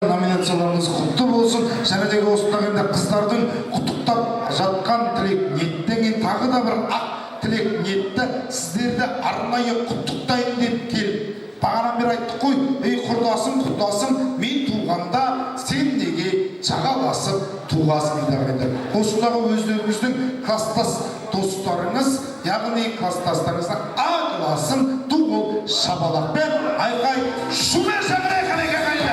Номинацияларыңыз құтты болсын. Және де осындағы қыздардың құттықтап жатқан тілек ниеттен кейін тағы да бір ақ тілек ниетті сіздерді арнайы құттықтайын деп келіп. Бағанан бері айттық қой, ей құрдасым, мен туғанда сен неге жағаласып туғасың дейді. Осындағы өздеріңіздің класстас достарыңыз, яғни класстастарыңыздың ағыласын туғыл шабалақпен айқай шумен шабырай қанеке қайда.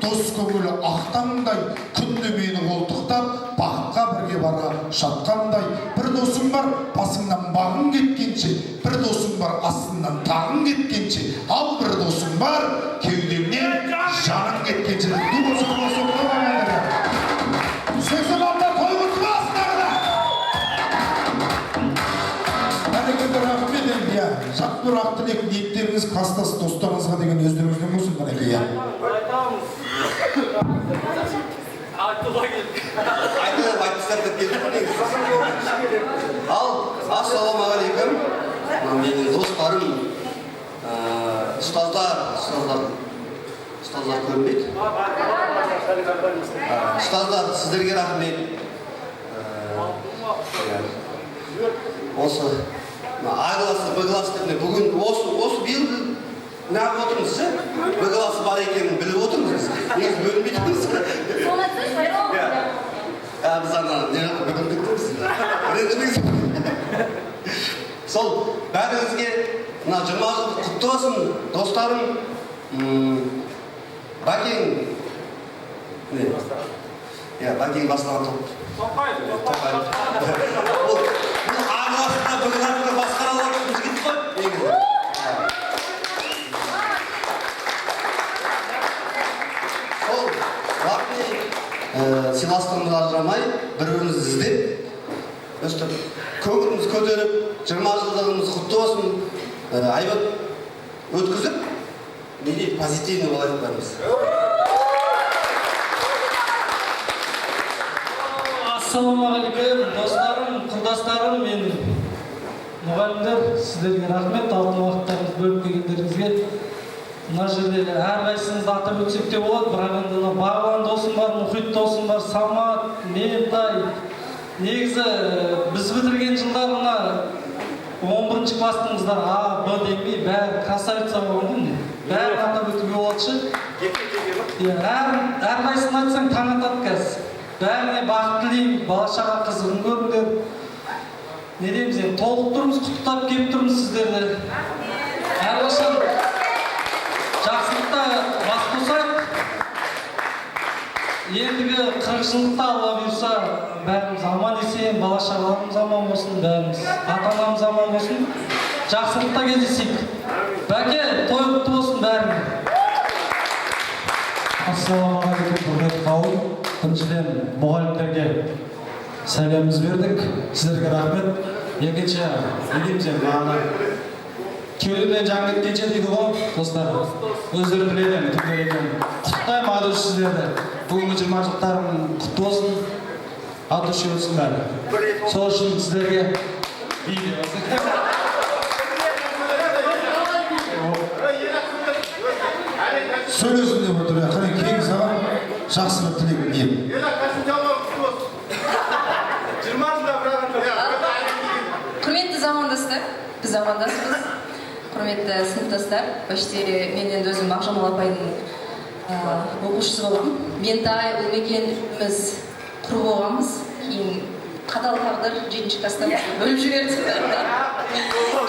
Дос көңілі ақтаңдай, күнде мені қолтықтап, бақытқа бірге бара шатқандай. Бір досым бар, басыңнан бағың кеткенше, бір досым бар, астынан тағың кеткенше, ал бір досым бар, кеудемнен жаның кеткенше. Сөзім алда қойғызды астағыда. Әрекеті рахмет елбия. Жақтыр ақ тілек ниеттеріңіз қастас достарыңызға деген өздеріңіздің болсын қанекея. Ассалаумағалейкум. Менің достарым, ұстаздар көрмейді. Ұстаздар, сіздерге рахмет. Осы ағыласы, бұғыласы бүгін осы биыл неғып отырмыз, бұғыласы бар екенін біліп отырмыз. Негіз бөлінбейтіміз. Соны айтсыз, байрау? Біз ана неғып бүгіндіктіміз. Сол бәріңізге 20 жыл құтты болсын, достарым. Бәкең Бәкең бастаған топ. Тоқайды. Бұл ағыласында бұғыласында басқара алатын жігіт қой, негізі. Сыйластығымыз ажырамай, бір-бірімізді іздеп, өстіп, көңіліміз көтеріп, 20 жылдығымыз құтты болсын, айбат өткізіп, неге позитивный болайық бәріміз. Ассалаумағалейкум, достарым, құрдастарым, мен мұғалімдер, сіздерге рахмет, алтын уақыттарыңыз бөліп келгендеріңізге. Мына жерде әрқайсыңызды атап өтсек те болады, бірақ енді Бағлан досым бар, Мұхит досым бар, Самат, Ментай. Негізі біз бітірген жылдарына 11-ші кластың қыздар А, Б демей, бәрі красавица болған ғой. Бәрі атап өтуге болады ше. Әрқайсысын айтсаң таң атады қазір. Бәріне бақыт тілеймін, бала-шаға қызығын көріңдер. Не дейміз енді, толық тұрмыз, құттықтап келіп тұрмыз сіздерді. Әрқашан жақсылықта бас қосайық. Ендігі 40 жылдықта Алла бұйырса, бәріміз аман есен, бала-шағаларымыз аман болсын, бәріміз ата-анамыз аман болсын. Жақсылықта кездесейік. Бәке, той құтты болсын бәрің. Ассалаумағалейкум, құрметті қауым. Біріншіден мұғалімдерге сәлеміміз бердік. Сіздерге рахмет. Екінші, білеміз енді кеудеден жан кеткенше дейді ғой, достар. Өздері біледі, түрлері екен. Құттықтаймын ат үшін сіздерді. Бүгінгі 20 жылдықтарың құтты болсын, ат үшін өтсін бәрі. Сол үшін сіздерге Сөйлесін деп отыр, қане кейін саған жақсы бір тілек ниет. Құрметті замандастар, біз замандасымыз. Құрметті сыныптастар, почти мен енді өзім Мағжамал апайдың оқушысы болғам. Ментай, Ұлмекеніміз құры болғамыз. Кейін қатал тағдыр 7-ші класстан бөліп жіберді.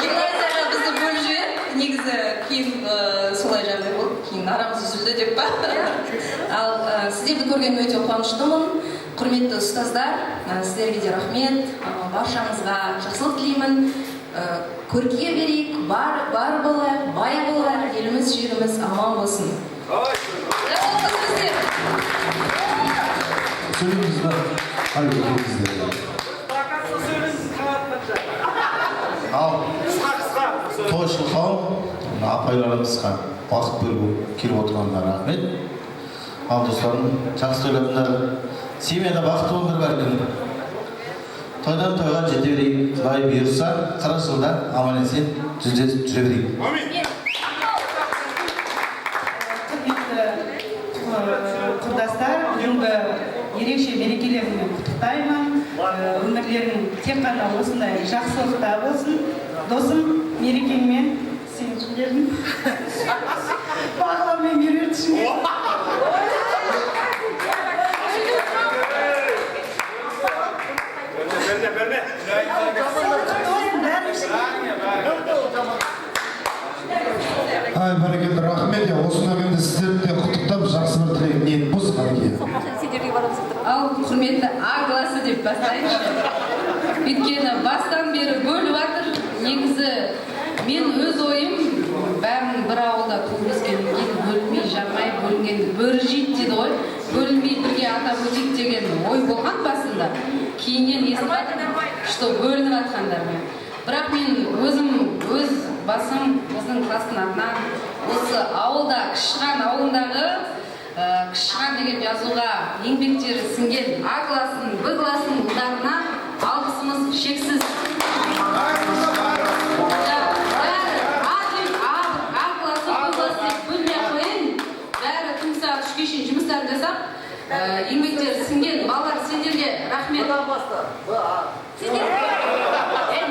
Гимназияға бізді бөліп жіберді. Негізі кейін солай жағдай болды. Кейін арамыз үзілді деп па. Ал сіздерді көрген өте қуаныштымын. Құрметті ұстаздар, сіздерге де рахмет. Баршаңызға жақсылық тілеймін. көркейе берейік, бар болайық, бай болайық, еліміз жеріміз аман болсын. Сөйлеңіздер. Ал тойшыл қауым апайларымызға уақыт бөліп келіп отырғанына рахмет. Ал достарым, жақсы тойлайтындар, семьяда бақытты болыңдар бәлкім. Тойдан тойға жете берейік, Құдай бұйырса, 40 жылда аман есен жүре берейік. Құрдастар, бүгінгі ерекше мерекелерімен құттықтаймын. Өмірлерің тек қана осындай жақсылықта болсын. Досым, мерекеңмен сен жібердің. Бағаламмен мерертішін. Ай, бәрекелді, рахмет. Осында енді сіздерді де құттықтап, жақсы бір тілек ниет болсын, бәрекелді. Ал құрметті А класы деп бастайыншы. Өйткені бастан бері бөліп жатыр. Негізі мен өз ойым, бәрін бір ауылда туып өскеннен кейін бөлінбей, жармай бөлінгенді бөрі жейді дейді ғой. Бөлінбей бірге атап өтейік деген ой болған басында. Кейіннен естіп жатырмын, что бөлініп жатқандармен. Бірақ мен өз басым, біздің кластың атынан осы ауылда, Кішіған ауылындағы Кішіған деген жазуға еңбектері сіңген А класын, Б класын ұлдарына алғысымыз шексіз. А класы, Б класы деп бөлмей қойын, бәрі күн сағат 3-ге шейін жұмыстарын жасап, еңбектері сіңген балалар, сендерге рахмет.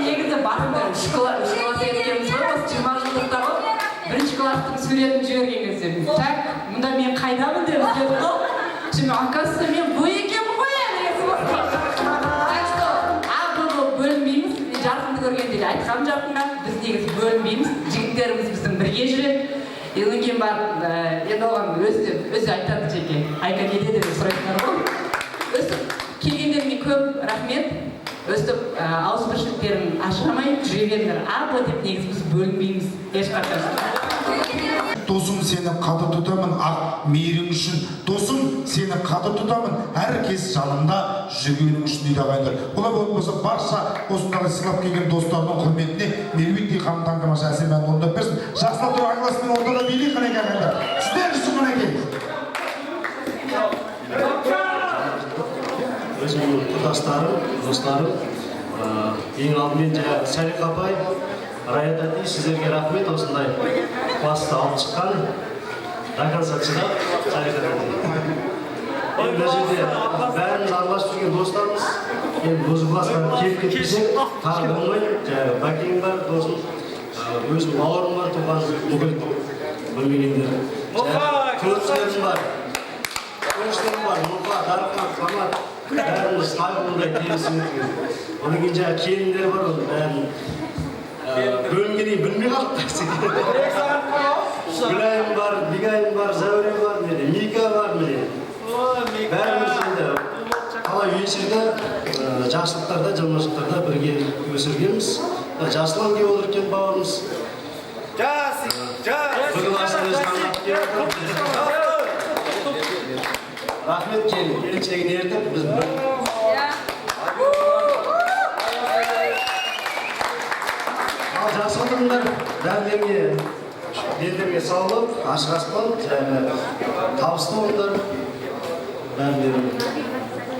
Негізі басында үш класс еткеніміз ғой, осы 20 жылдықта ғой, бірінші класстың суретін жіберген кезде так, мұнда мен қайдамын деп іздедім ғой. Şimdi оказывается мен бұл екенмін ғой енді. Так что бөлінбейміз. Жарқынды көргенде де айтқам жарқынға, біз негізі бөлінбейміз. Жігіттеріміз біздің бірге жүреді. Одан кейін барып, енді оған өзі айтады жеке. Айка не деді деп сұрайтындар ғой. Өстіп келгендеріне көп рахмет. Өстіп ауызбіршіліктерін ашырамай жүре беріңдер. Абы деп негізі біз бөлінбейміз ешқашан. Досым, сені қадір тұтамын ақ мейірің үшін. Досым, сені қадір тұтамын әркез жанымда жүргенің үшін дейді ағайындар. Олай болмаса барша осындағы сыйлап келген достардың құрметіне меруеттей ханым таңдамашы әсермен орындап берсін. Жақсылап тұр ағыласымен ортада билей қанеке ағайындар. Сіздер үшін қанеке. Өзімнің құрдастарым, достарым, ең алдымен Сәлик апай, Раят әти, сіздерге рахмет осындай класты алып шыққан, до конца шыдап, Сәлик әти. Енді бұл жерде бәріміз араласып жүрген достарымыз, енді осы классқа келіп кетпесек, тағы болмайды. Бәкең бар, досым, өзім бауырым бар, туған мүгіл білмегендер. Көршілерім бар, Мұқа, Дархан, Қамат, бәріміз тағымындай тегісін өткен. Одан кейін келіндер бар, бәрін бөлінгенен білмей қалып. Гүлайым бар, Бегайым бар, Зәуре бар, Мика бар, бәріміз енді қалай вечерде жақсылықтарда, жаманшылықтарда бірге өсіргенбіз. Жасылан келіп отыр екен бауырымыз. Рахмет келіншегін ертіп, біз бір... Ал жақсы отырыңдар, бәрілерге саулық, ашық аспан, табысты болыңдар. Бәрілерің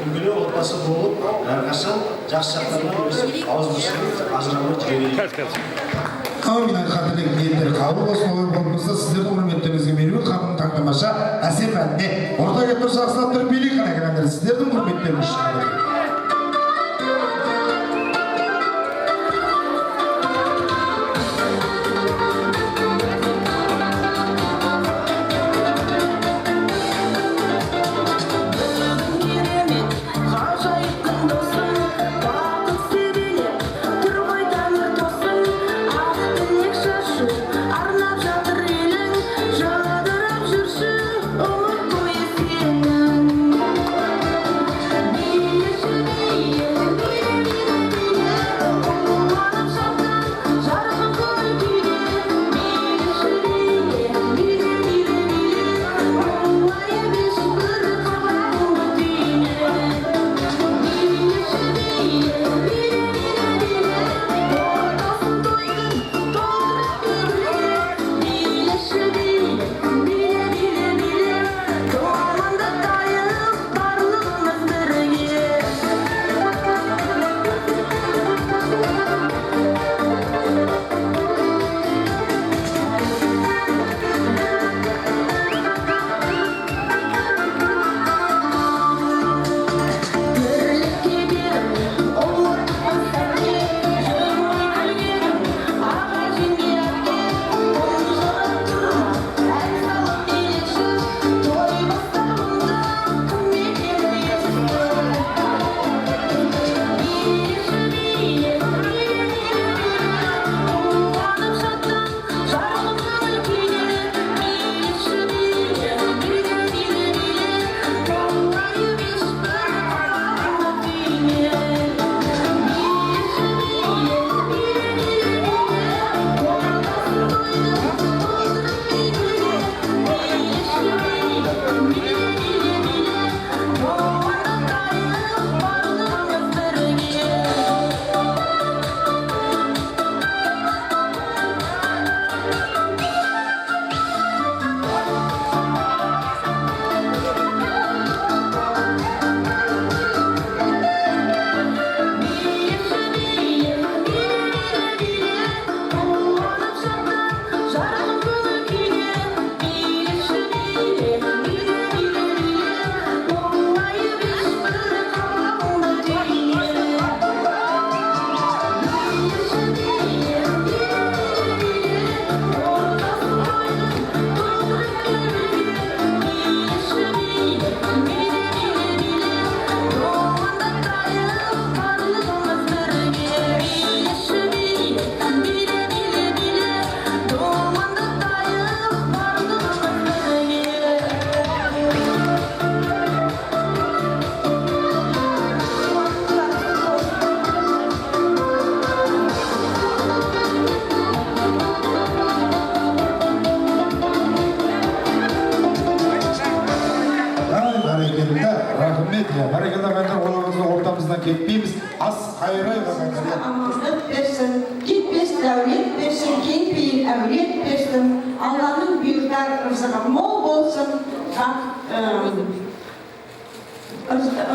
үлгілі отбасы болып, әрқашан жақсы жақтарына өсіп, ауызбіршілік ажырамай жүре берейік. Әумин айтқандылық ниеттер қабыл болсын. Олай болмаса сіздердің құрметтеріңізге меруерт ханым таңдамаша әсем әніне орта келіп бір жақсылап тұрып билей қанеке. Сіздердің құрметтеріңіз үшін. Yes. Hayray bakanlar. Amandlık versin, gitmez devlet versin, keyfi evlet versin. Allah'ın büyükler rızkı mol olsun.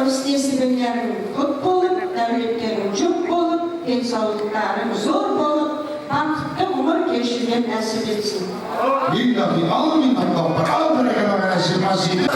Örstesibenlerin kut olup, devletlerin çok olup, densallıkların zor olup, baktıkta umur geçirgen nasip etsin. İllahi al minnak doktor, al bereket bakana şirmasıydı.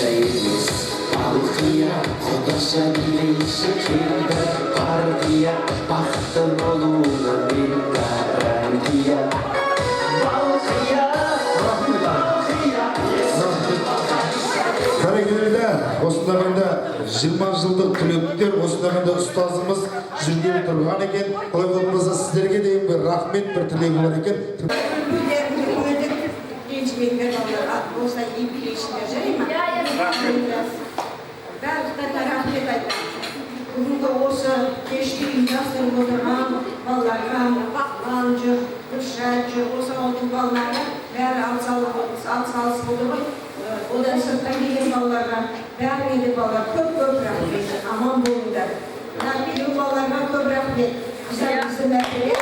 yaşayırız Balkıya Kodaşa bile şekilde Partiya Baktın oluna bir garantiya Balkıya Balkıya Бәрекелді, осындағында 20 жылдық түлектер, осындағында ұстазымыз жүрген тұрған екен. Олай болмаса сіздерге дейін бір рахмет, бір тілегі бар екен. Болса емпелешінде жарай ма? Барлықтарына рахмет айтамын. Бүгінгі осы кешті ұйымдастырып отырған балаларға бақлан жүр, Гүлшат жүр, осы ауылдың балалары бәрі атсалысып отыр ғой. Одан сырттан келген балаларға, бәріне де балалар көп рахмет, аман болыңдар. Келген балаларға көп рахмет. Біздер бізді мәртебе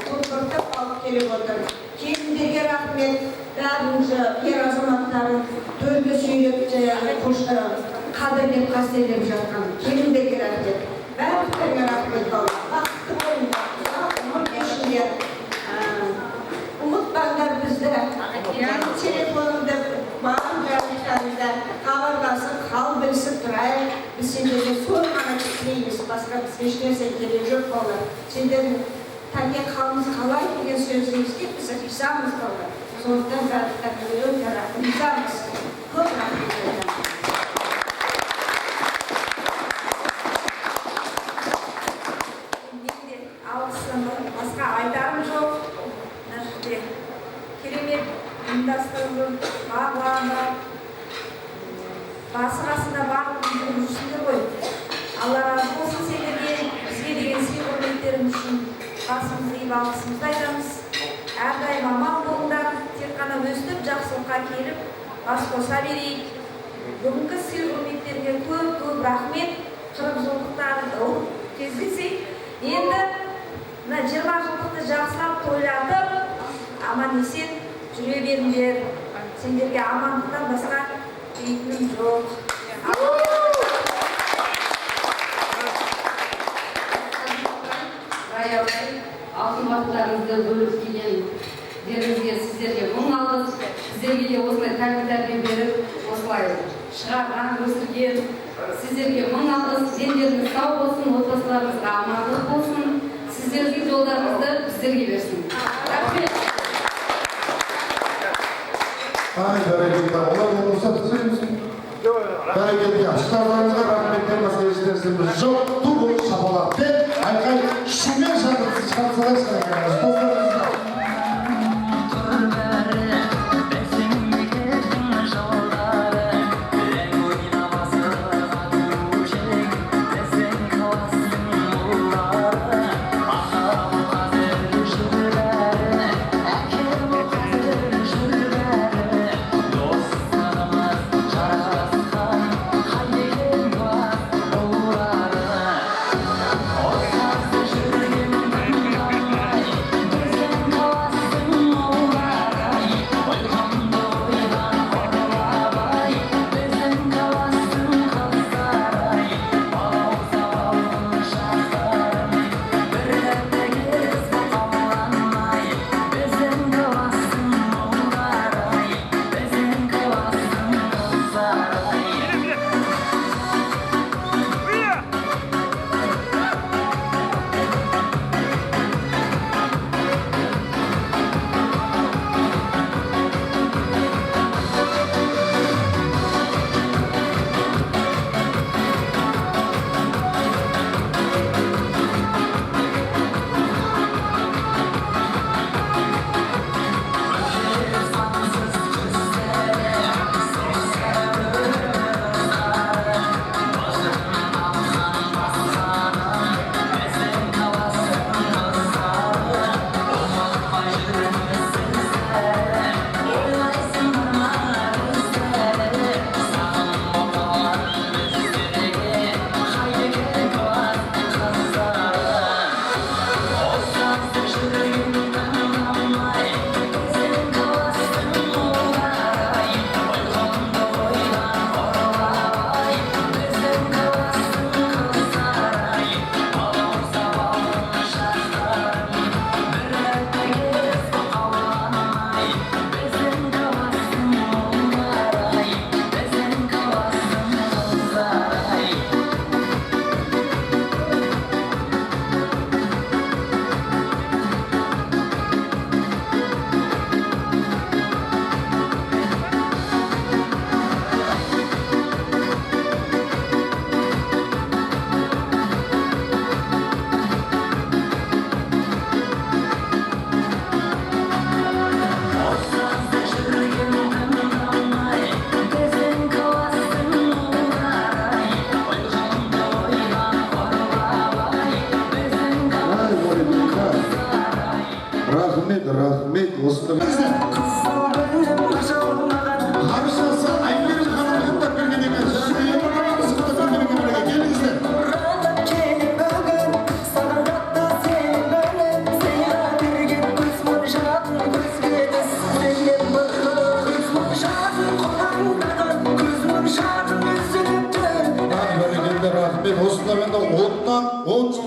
көпіртіп алып келіп отыр. Келіндерге рахмет, бәрімізді ер азаматтарын төрге сүйреп қадірлеп қастерлеп жатқан келіндерге рахмет. Бәрімізге рахмет балалар. Бақытты болыңдар, ұмыт кешіңдер. Ұмытпаңдар бізді. Телефонымда маған жағдайларында хабарласып, хал білісіп тұрайық. Біз сендерге соны ғана тілейміз, басқа бізге ешнәрсе керек жоқ балалар. Сендердің таңертең қалыңыз қалай деген сөзіңізге біз ризамыз балалар. Сондықтан барлықтарына өте ризамыз. Көп рахмет айтамын. Басқа айтарым жоқ. Керемет ұйымдастырылып, бағланып, басы қасында барлық жүрсіңдер ғой. Алла разы болсын сендерге, бізге деген сый құрметтерің үшін басымызды иіп алғысымызды айтамыз. Әрдайым аман болыңдар, тек қана өстіп жақсылыққа келіп, бас қоса берейік. Бүгінгі сый құрметтерге көп рахмет. 40 жылдықтарды кездесейік. Енді 20 жылдықты жақсылап тойлатып, аман-есен жүре беріңдер. Сендерге амандықтан басқа дейтінім жоқ. Раялай, алтын уақыттарыңызды бөліп келгендеріңізге сіздерге мың алғыс. Сіздерге де осылай тәрбие беріп, осылай шығарған, өсірген сіздерге мың алғыс. Дендеріңіз сау болсын, отбасыларыңызға амандық болсын. Сіздердің жолдарыңызды біздерге берсін. Рахмет. Бәрекелді, олар болмаса түсіреміз. Бәрекелді, ұстаздарыңызға рахметтен басқа ешнәрсеміз жоқ. Тұр болып шапалақпен айқай шумен шығарсалайсыз.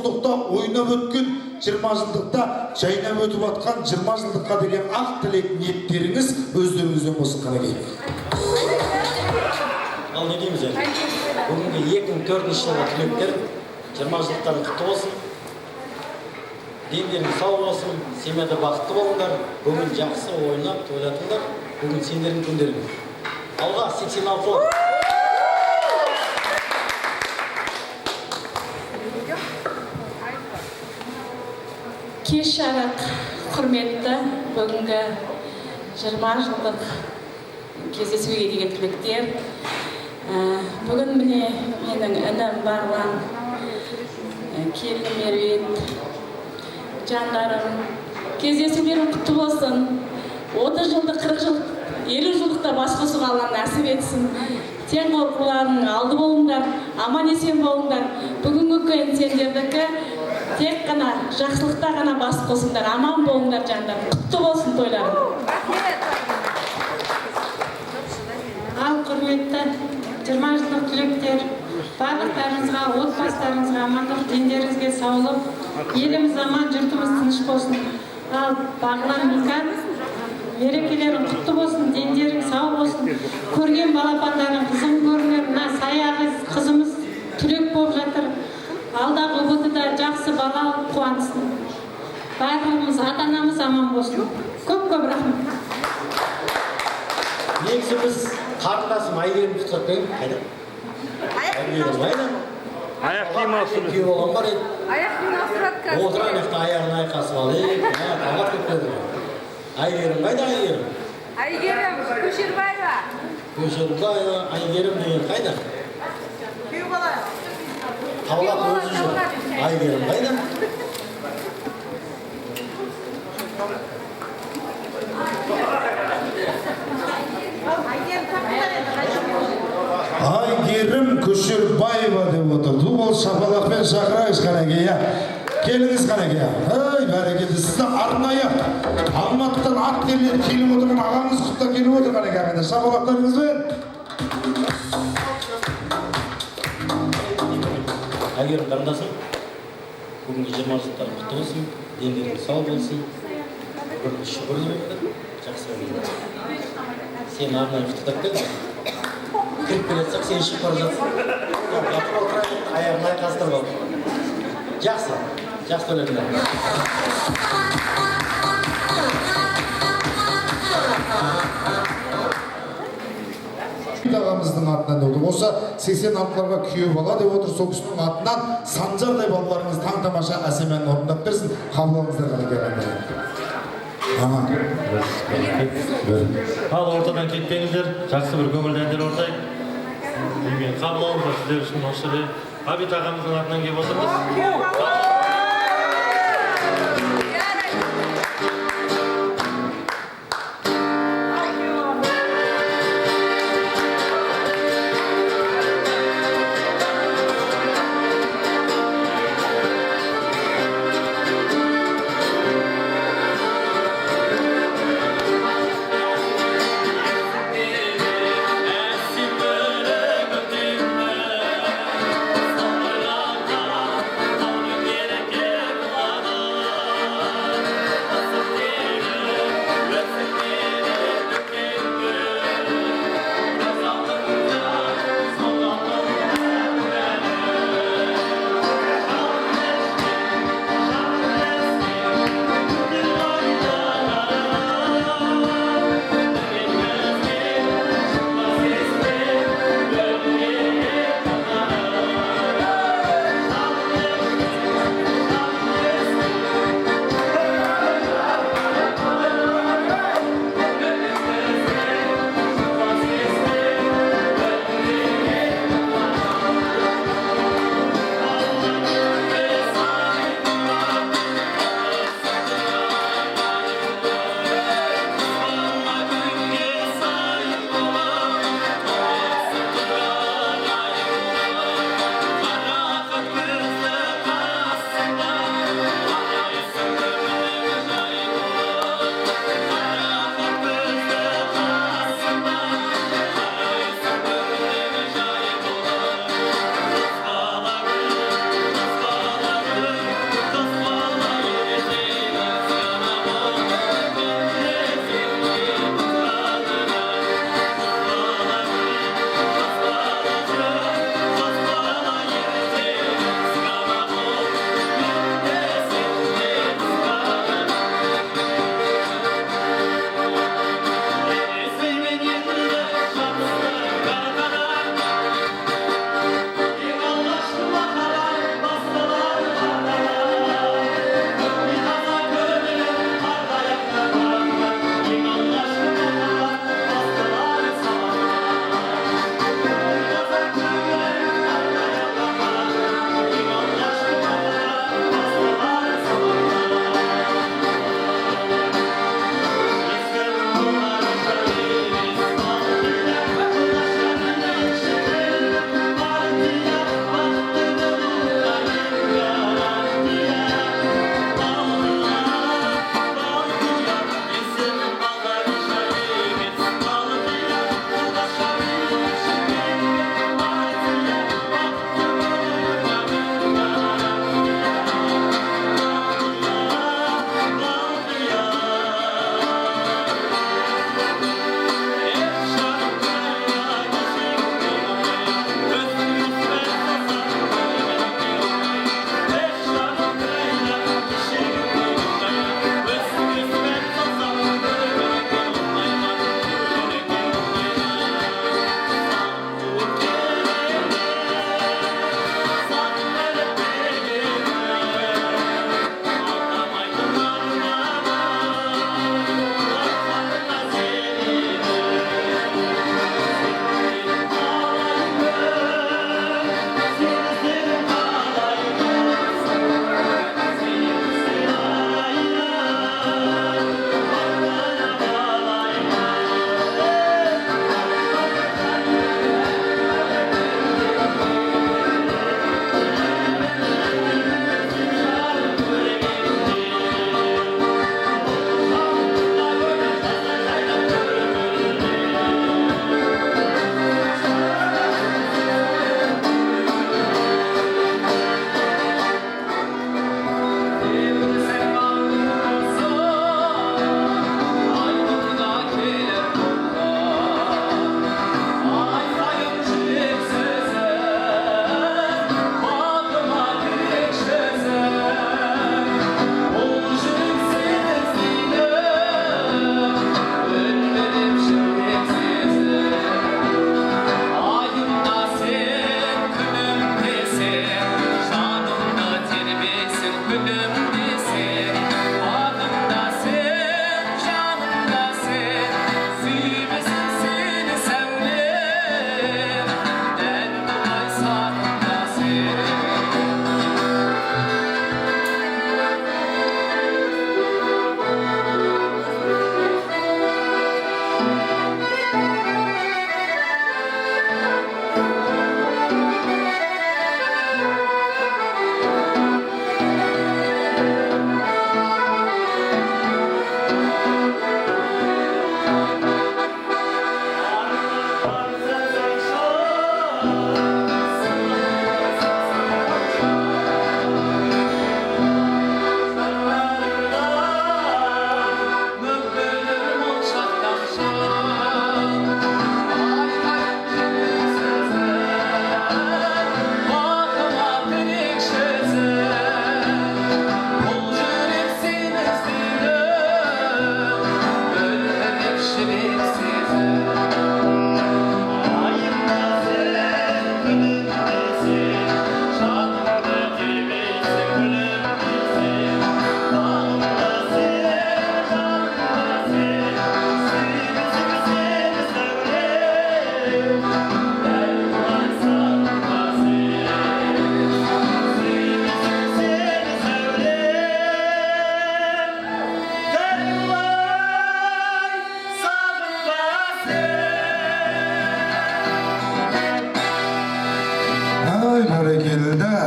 жылдықта ойнап өткен 20 жылдықта жайнап өтіп атқан 20 жылдыққа деген ақ тілек ниеттеріңіз өздеріңізден болсын Қанекей. Ал не дейміз енді? Бүгінгі 2004 жылғы түлектер 20 жылдықтарын құтты болсын. Дендерің сау болсын, семьяда бақытты болыңдар. Бүгін жақсы ойнап, тойлатыңдар. Бүгін сендердің күндерің. Алға 86 жыл. Кеш жарық, құрметті бүгінгі 20 жылдық кездесуге деген түлектер. Бүгін міне менің інім Бағлан, келінім Меруерт, жандарым, кездесулерің құтты болсын. 30 жылдық, 40 жылдық, 50 жылдықта бас қосуға Алла нәсіп етсін. Тең қорқуларының алды болыңдар, аман есен болыңдар. Бүгінгі күн сендердікі тек қана жақсылықта ғана бас қосыңдар, аман болыңдар жандарым. Құтты болсын тойларың. Ал құрметті 20 жылдық түлектер, барлықтарыңызға, отбасыларыңызға амандық, дендеріңізге саулық, еліміз аман, жұртымыз тыныш болсын. Ал Бағлан Микан, мерекелерің құтты болсын, дендерің сау болсын. Көрген балапандарың қызым көрінер, мына саяғы қызымыз түлек болып жатыр. Алдағы ұбытыда жақсы бала алып қуансын. Барлығымыз, ата-анамыз аман болсын. Көп-көп рахмет. Негізі біз қарындасым Айгерім құттықтап қайда? Айгерім қайда? Аяқ киім алсын. Күйеу болған бар еді. Аяқ киім алсырады қазір. Отыр аяқта аяғын айқасып ал. Талап кетпеді. Айгерім қайда Айгерім? Айгерім Көшербаева. Көшербаева, Айгерім деген қайда? Күйеу бала. Таулап өзі жүр. Айгерім қайда? Айгерім Көшербаева деп отырды. Ол шапалақпен шақырайыз Қанекей. Келіңіз Қанекей. Ай, бәрекелді. Сізді арнайы Алматыдан ат келіп отырған ағаңыз құттықтап келіп отыр Қанекей. Шапалақтарыңызбен. Айгерім қарындасым, бүгінгі 20 жылдықтарың құтты болсын, дендерің сау болсын, бір шүкірлі болыңдар, жақсы болыңдар. Сені арнайы құттықтап келді. Кіріп келе жатсақ, сен шығып бара жатсың. Жатып отырайын, аяғын айқастырып ал. Жақсы, жақсы тойлатыңдар. Ағамыздың атынан өтіп, осы 86-ларға күйеу бала деп отыр, сол кісінің атынан санжардай балаларыңыз таң-тамаша әсемен орындап берсін. Қабылыңыздар Қанекей. Ал ортадан кетпеңіздер, жақсы бір көңілді әндер орындайық. Қабыл алыңыздар сіздер үшін осы жерде Ғабит ағамыздың атынан келіп отырмыз. Get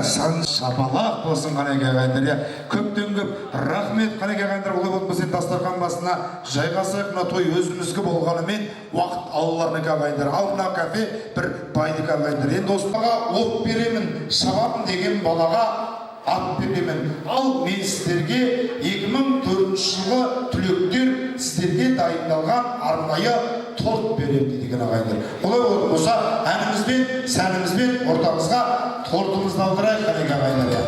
шағын шапалақ болсын қанеке ағайындар. Иә, көптен көп рахмет қанеке ағайындар. Олай болмаса дастархан басына жайғасайық. Мына той өзімізге болғанымен уақыт ауларынікі ағайындар. Ал мына кафе бір байдық ағайындар. Енді осыға от беремін, шабамын деген балаға ат беремін. Ал мен сіздерге 2004 жылғы түлектер сіздерге дайындалған арнайы торт беремін деген ағайындар. Олай болса әнімізбен, сәнімізбен ортамызға тортымызды алдырайық қанеке ағайындар.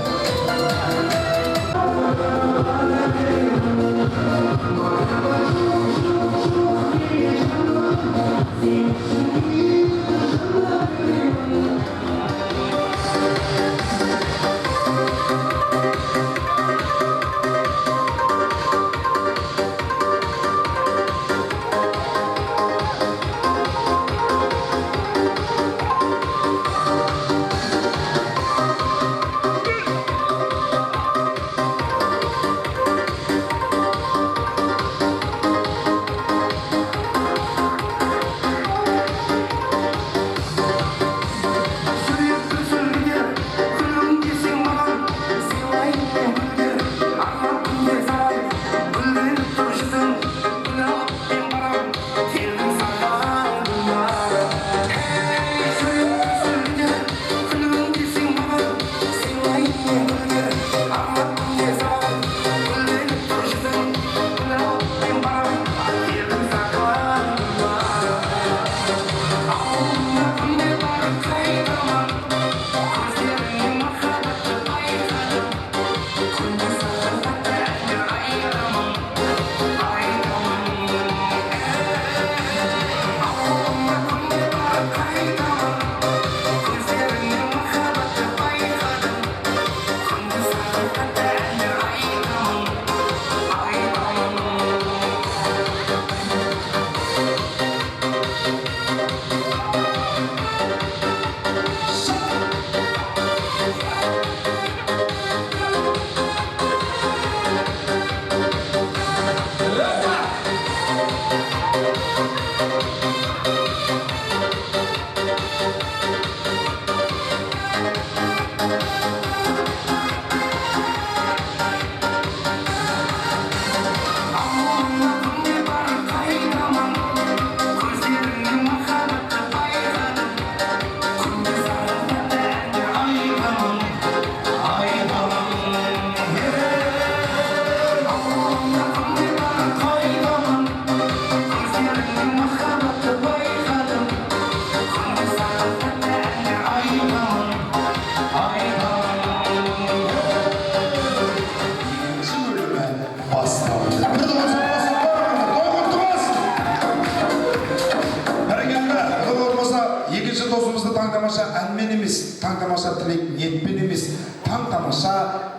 Таң-тамаша әнмен емес, таң-тамаша тілек ниетпен емес, таң-тамаша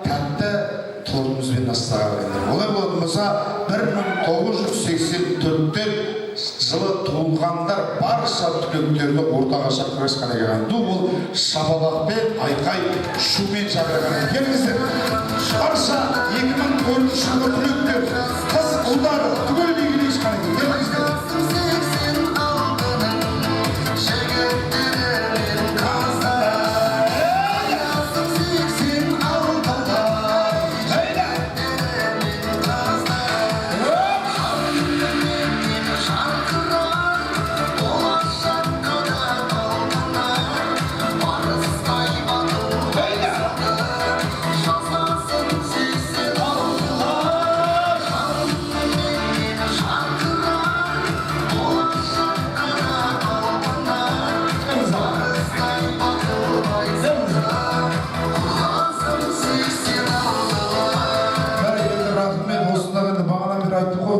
тәтті тортымызбен астағандар. Олай болатын болса, 1984-те жылы туылғандар барша түлектерді ортаға шақырайық қанеке ағайын. Бұл шапалақпен, айқай, шумен шақырған. Келіңіздер, барша 2004 жылғы түлектер, қыз ұлдары түгелдей келейік қанеке. Келіңіздер.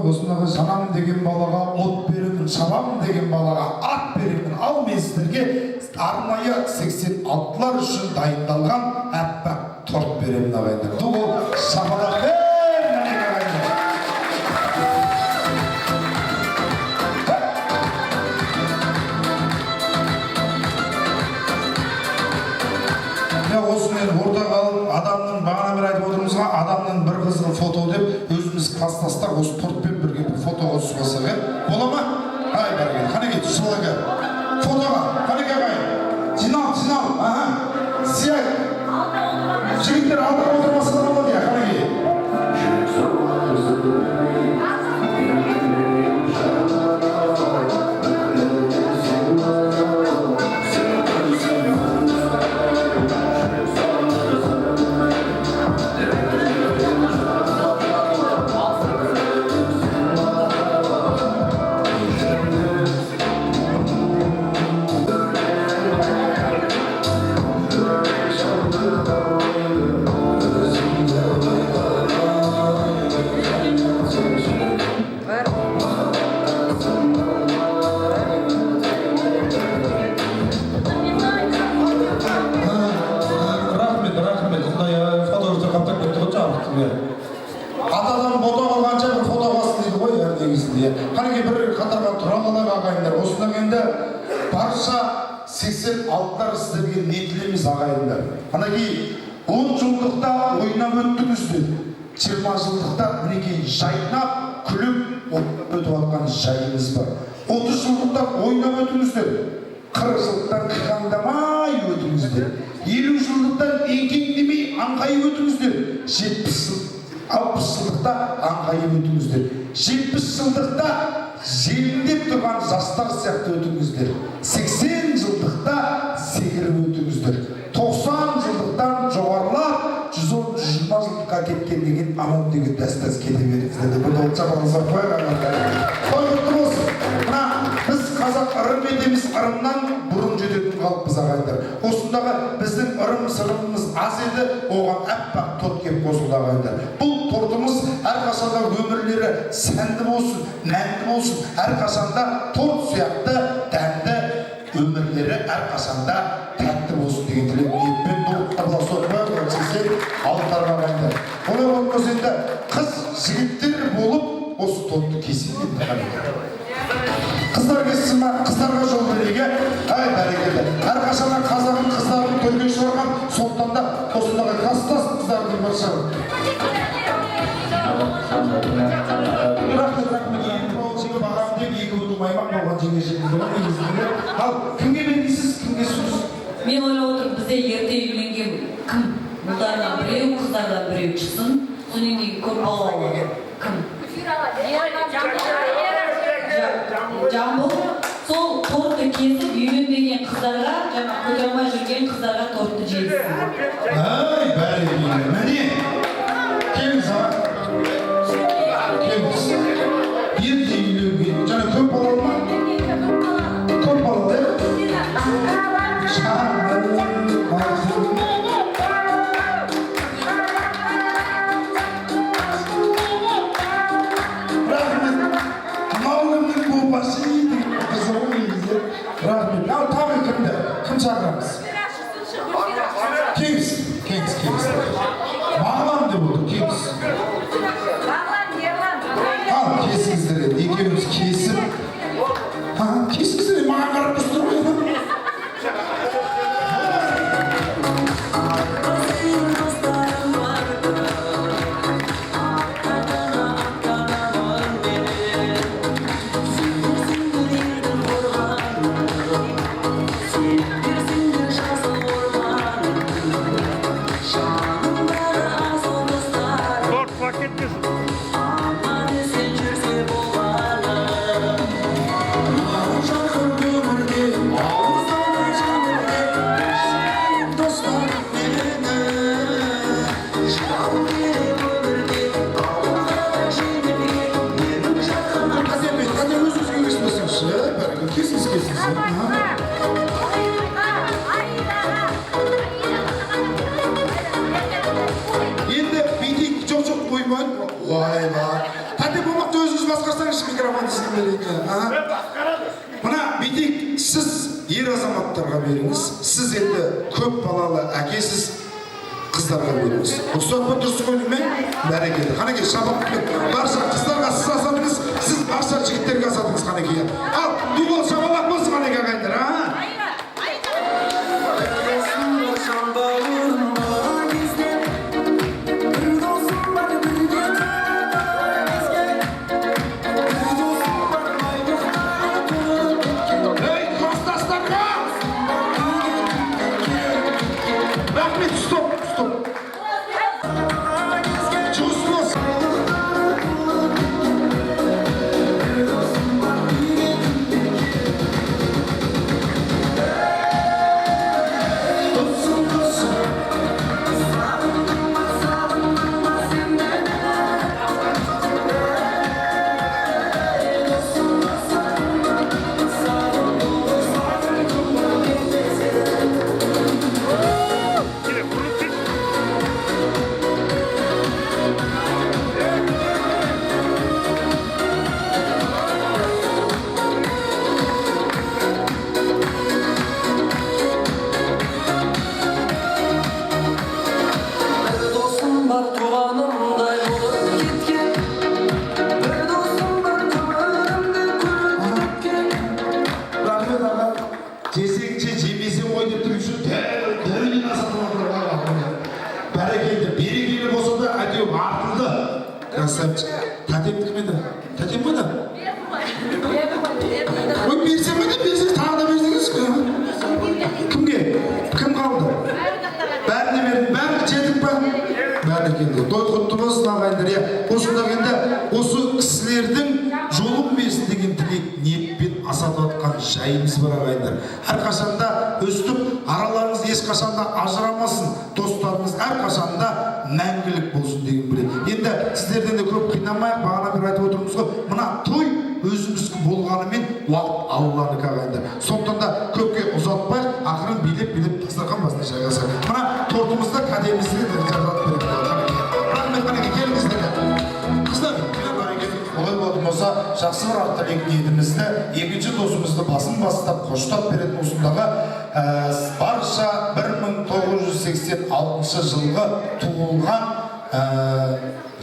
Осындағы жанам деген балаға от беремін, шабам деген балаға ат беремін. Ал мен сіздерге арнайы 86-лар үшін дайындалған әппақ торт беремін ағайындар. Бұл шапалақпен осымен ортаға алып, адамның бағана бір айтып отырмызға, адамның бір қызыл фото деп өзіміз класстастар осы тортпен бірге бір фото қосылсақ, бола ма? Ай, бәрекелді. Қанекей, шылығы фотоға, қанекей ағайын. Жинал, аха. Сияй. осыдан енді барша 86-лар сіздерге не тілейміз ағайындар. Анакей 10 жылдықта ойнап өттіңіздер, 20 жылдықта мінекей жайнап күліп өтіп жатқан жайымыз бар. 30 жылдықта ойнап өтіңіздер, 40 жылдықтан қиқаңдамай өтіңіздер, 50 жылдықтан еңкеңдемей аңқайып өтіңіздер, 60 жылдықта аңқайып өтіңіздер, 70 жылдықта желіндеп тұрған жастар сияқты өтіңіздер, 80 жылдықта секіріп өтіңіздер, 90 жылдықтан жоғарылап 110-120 жылдыққа кеткен деген аман деген дәстәс кете беріңіздер. Бұл олша балызар қойғандар болсын. Мына біз қазақ ырым етеміз, ырымнан бұрын жететін қалыппыз ағайындар. Осындағы біздің ырым-сырымымыз аз еді, оған әппақ тот кеп қосылды ағайындар. Бұл тортымыз әрқашанда өмірлері сәнді болсын, мәнді болсын, әрқашанда торт сияқты дәмді өмірлері әрқашанда тәтті болсын деген тілек ниетпен алықтарға ағайындар. Олай болмас енді қыз жігіттер болып осы тортты кесейін енді. Қыздар кессін ма? Қыздарға жол берейге. Ай, бәрекелді. Әрқашанда қазағын қыздарын тойға шығарған, сондықтан да осындағы класстас қыздардың бар шығар. Рахмет, енді ол жеңі бағам деп екі өту маймақ болған жеңе Ал, кімге бердейсіз, кімге сөз? Мен ойлап отырмын, бізде ерте үйленген кім? Ұлдардан біреу, қыздардан біреу шықсын. Содан кейін көп балалы кім? Жамбыл. Сол тортты кесіп үйленбеген қыздарға, жаңа көтермай жүрген қыздарға тортты жейсін. Ай, бәрекелді. Міне, келіңіз аға. Келіңіз. Ерте үйленген. Жаңа көп балалы ма? Көп балалы, Рахмет. Ал тағы кімді? Кім шақырамыз? Кеңіз. Бағлан деп отыр, кеңіз. Ал, кесіңіздер еді. Екеуміз кесіп. Кесіңіздер еді, маған қарап тұрсыздар ғой. Енді бейтек жоқ қоймайды. Ой ба. Тәте болмақты өзіңіз басқарсаңызшы микрофон сіздің берейді. Мына бейтек сіз ер азаматтарға беріңіз. Сіз енді көп балалы әкесіз қыздарға беріңіз. Ұқсатпа дұрыс қойдың мен? Бәрекелді. Қанекей шабақпен. Барша қыздарға сіз асадыңыз, сіз барша жігіттерге асадыңыз қанекей. Ал, дуғол шабалақ болсын қанекей ағайындар. красавчик. Тәтем кім еді? Тәтем ба да? Ой, берсем ба да, берсеңіз тағы да берсеңіз. Кімге? Кім қалды? Бәріне бердім, бәрі жетік па? Бәрі келді. Той құтты болсын ағайындар. Осында енді осы кісілердің жолын берсін деген тілек ниетпен асатып жатқан жайымыз бар ағайындар. Әрқашанда өстіп араларыңыз ешқашанда ажырамасын, достарыңыз әрқашанда мәңгілік болсын деген біледі. Енді сіздерден де көп қинамайық, бағана бір айтып отырмыз ғой, мына той өзіміздікі болғанымен уақыт Алланікі ағайындар. Сондықтан да көпке ұзатпайық, ақырын билеп дастархан басына жайғасайық. Мына тортымызда кәдеміздігі де жаратып береді. Рахмет, қанеке, келіңіздер. Қыздар, олай болатын болса, жақсы бір ақталек ниетімізді, екінші досымызды басын бастап, қоштап беретін осындағы барша 1986 жылғы туылған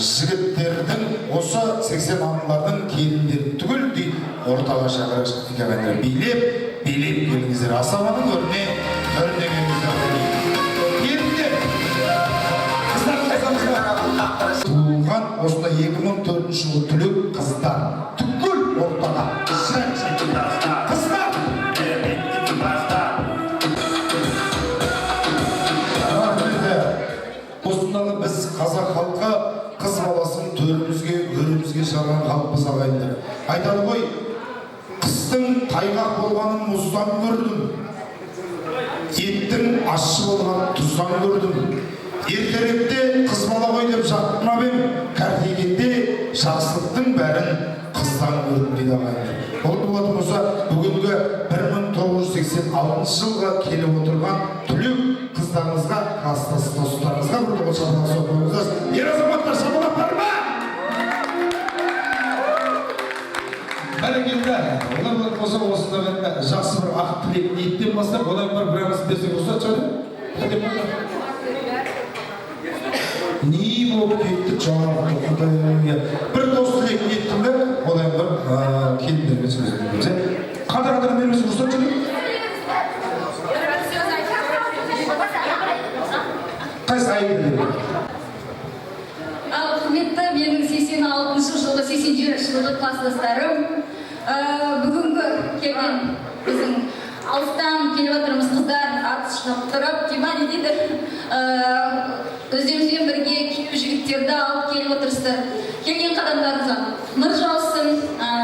жігіттердің, осы 80-лардың келіндерін түгелдей ортаға шақырып билеп келіңіздер. Асабаның өріне келіңдер. Туылған осында 2004 жылғы түлек қыздар түгел ортаға қыздар. Осындағы біз қазақ халқы қыз баласын өрімізге шығарған халықпыз ағайындар. Айтады ғой, қыстың тайғақ болғанын мұздан көрдім, еттің ащы болғанын тұздан көрдім. Ертеректе қыз бала ғой деп жақтырмап ем, кәртейгенде жақсылықтың бәрін қыздан көрдім дейді ағайындар. Ол болатын болса, бүгінгі 1986 жылға келіп отырған түлек қыздарыңызға, қастасы достарыңызға бір қол шапалақ соққыңыздар. Ер азаматтар шапалақтар ма? Бәрекелді. Олар болатын болса, осындағы жақсы бір ақ тілек ниеттен бастап, одан бір ағыз берсек рұқсат шығады. Не болып кетті жаңағы Құдайға. Бір дос тілек ниеттім бе, одан бір келіндерге сөз етеміз. Қадыр бермесін рұқсат шығады? Қайсы айып Құрметті менің 86 жылғы, 87 жылғы класстастарым, бүгінгі келген біздің алыстан келіп отырмыз қыздар ат шаптырып, Тима не дейді, өздеріңізбен бірге күйеу жігіттерді алып келіп отырсыздар. Келген қадамдарыңызға нұр жаусын,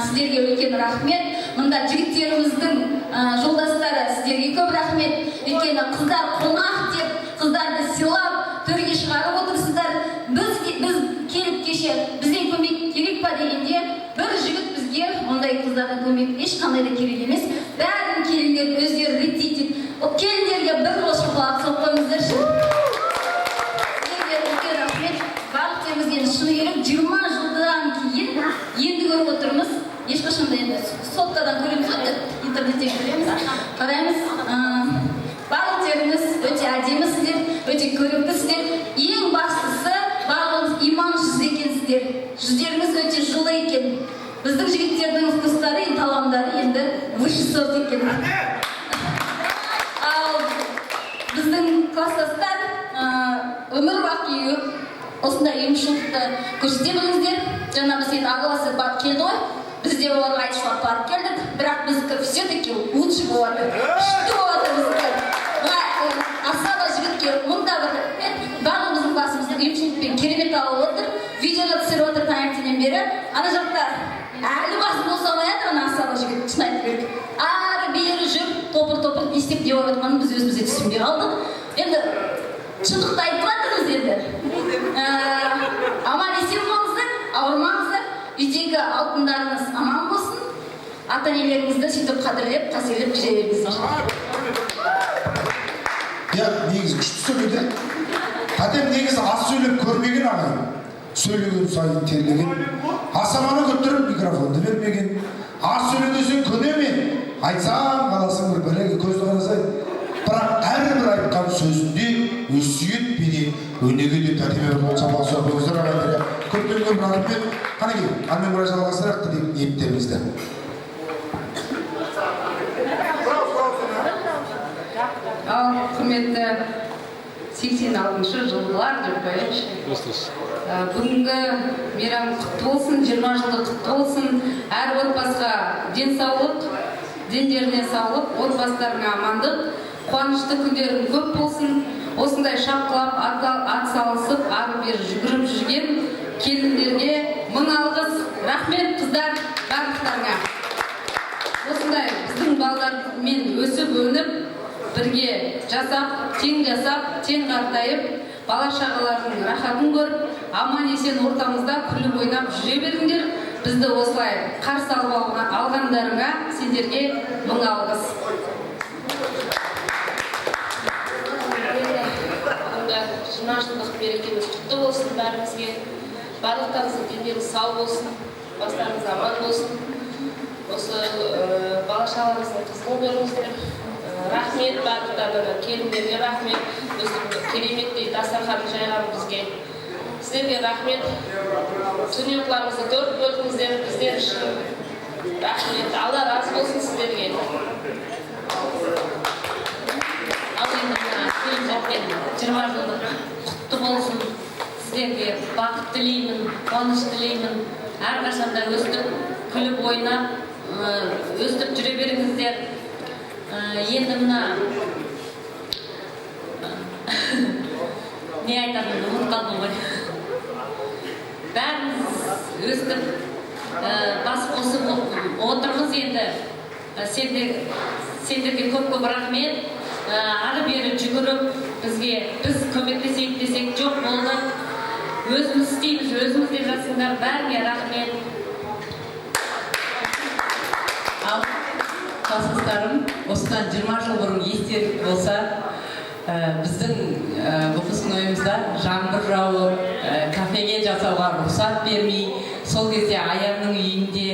сіздерге үлкен рахмет. Мұнда жігіттеріміздің жолдастары сіздерге көп рахмет. Өйткені қыздар қонақ деп, қыздарды сыйлап, төрге шығарып отырсыздар. Біз келіп кеше бізден көмек керек па дегенде, бір жігіт бізге ондай қыздардан көмек ешқандай да керек емес. Бәрін келіндер өздері реттейді. Келіндерге бір қол шапалақ соқпаңыздаршы. Сіздерге рахмет. Барлықтарыңызбен шыны керек 20 жылдан кейін енді көріп отырмыз. Ешқашанда енді соткадан көреміз ғой, интернеттен көреміз. Қараймыз, барлықтарыңыз өте әдемісіздер, өте көріктісіздер. Ең бастысы барлығыңыз иман жүз екенсіздер. Жүздеріңіз өте жылы екен. Біздің жігіттердің вкустары, талғамдары енді выше сорт екен. Ал біздің класстастар өмір бақи осындай ұйымшылықты көрсете біліңіздер. Жаңа біз енді ағаласы барып келді ғой. Біз де оларға айтышылап барып келдік, бірақ біздікі все-таки лучше болады. Что это біздікі? Асаба жігітке мұнда барлығымыздың басымыздың ұйымшылықпен керемет алып отыр. Видеоға түсіріп отыр таңертеңнен бері. Ана жақта әлі басын босамайды ана асаба жігіт, шын айтып керек. Ары бері жүр, топыр-топыр не істеп деп отырғанын біз өзімізге түсінбей қалдық. Енді шындықты айтып жатырмыз енді. Аман есен болыңыздар, ауырмаңыздар. Үйдегі алтындарыңыз аман болсын. Ата-енелеріңізді сөйтіп қадірлеп, қасиелеп жүре беріңіздер. Негізі күшті сөйледі. Тәтем негізі аз сөйлеп көрмеген ағайын. Сөйлеген сайын терлеген. Асаманы көтеріп микрофонды бермеген. Аз сөйледесен көнемен. Айтсам қаласың бір бәлеге көзді қарасай. Бірақ әрбір айтқан сөзінде өсиет пенен өнеге де тәтеме бір шапалақ соқпаңыздар ағайындар. Көптен көп рахмет. Қанекей, алмен бұра жалғастырақ тілек ниеттерімізді. Құрметті 86 жылдылар деп қояйыншы. Бүгінгі мейрам құтты болсын, 20 жылдық құтты болсын. Әр отбасыға денсаулық, дендеріне саулық, отбасыларына амандық, қуанышты күндерің көп болсын. Осындай шапқылап, ат салысып, ары-бері жүгіріп жүрген келіндерге мың алғыс. Рахмет қыздар барлықтарыңа. Осындай біздің балалармен өсіп өніп, бірге жасап, тең қартайып, бала-шағалардың рахатын көріп, аман-есен ортамызда күліп ойнап жүре беріңдер. Бізді осылай қарсы алғандарыңа сендерге мың алғыс. 20 жылдық мерекеміз құтты болсын бәрімізге. Барлықтарыңыздың дендеріңіз сау болсын, бастарыңыз аман болсын. Осы бала-шағаларыңыздың қызығын көріңіздер. Рахмет барлықтарына, келіндерге рахмет. Біздің кереметтей дастарханды жайған бізге. Сіздерге рахмет. Дүниелеріңізді төрт бөлдіңіздер біздер үшін. Рахмет. Алла разы болсын сіздерге. Ал енді мына келіп жатқан 20 жылдық құтты болсын. Сіздерге бақыт тілеймін, қуаныш тілеймін. Әрқашанда өстіп, күліп ойнап, өстіп жүре беріңіздер. Енді мына не айтатынымды ұмытып қалдым ғой. Бәріміз өстіп бас қосып отырмыз енді. Сендерге көп рахмет. Ары-бері жүгіріп, біз көмектесейік десек жоқ болды. Өзіміз істейміз, өзіміз деп жатсыңдар, бәріне рахмет. Ал класстастарым, осыдан 20 жыл бұрын естеріңіз болса, біздің выпускнойымызда жаңбыр жауып, кафеге жасауға рұқсат бермей, сол кезде Аянның үйінде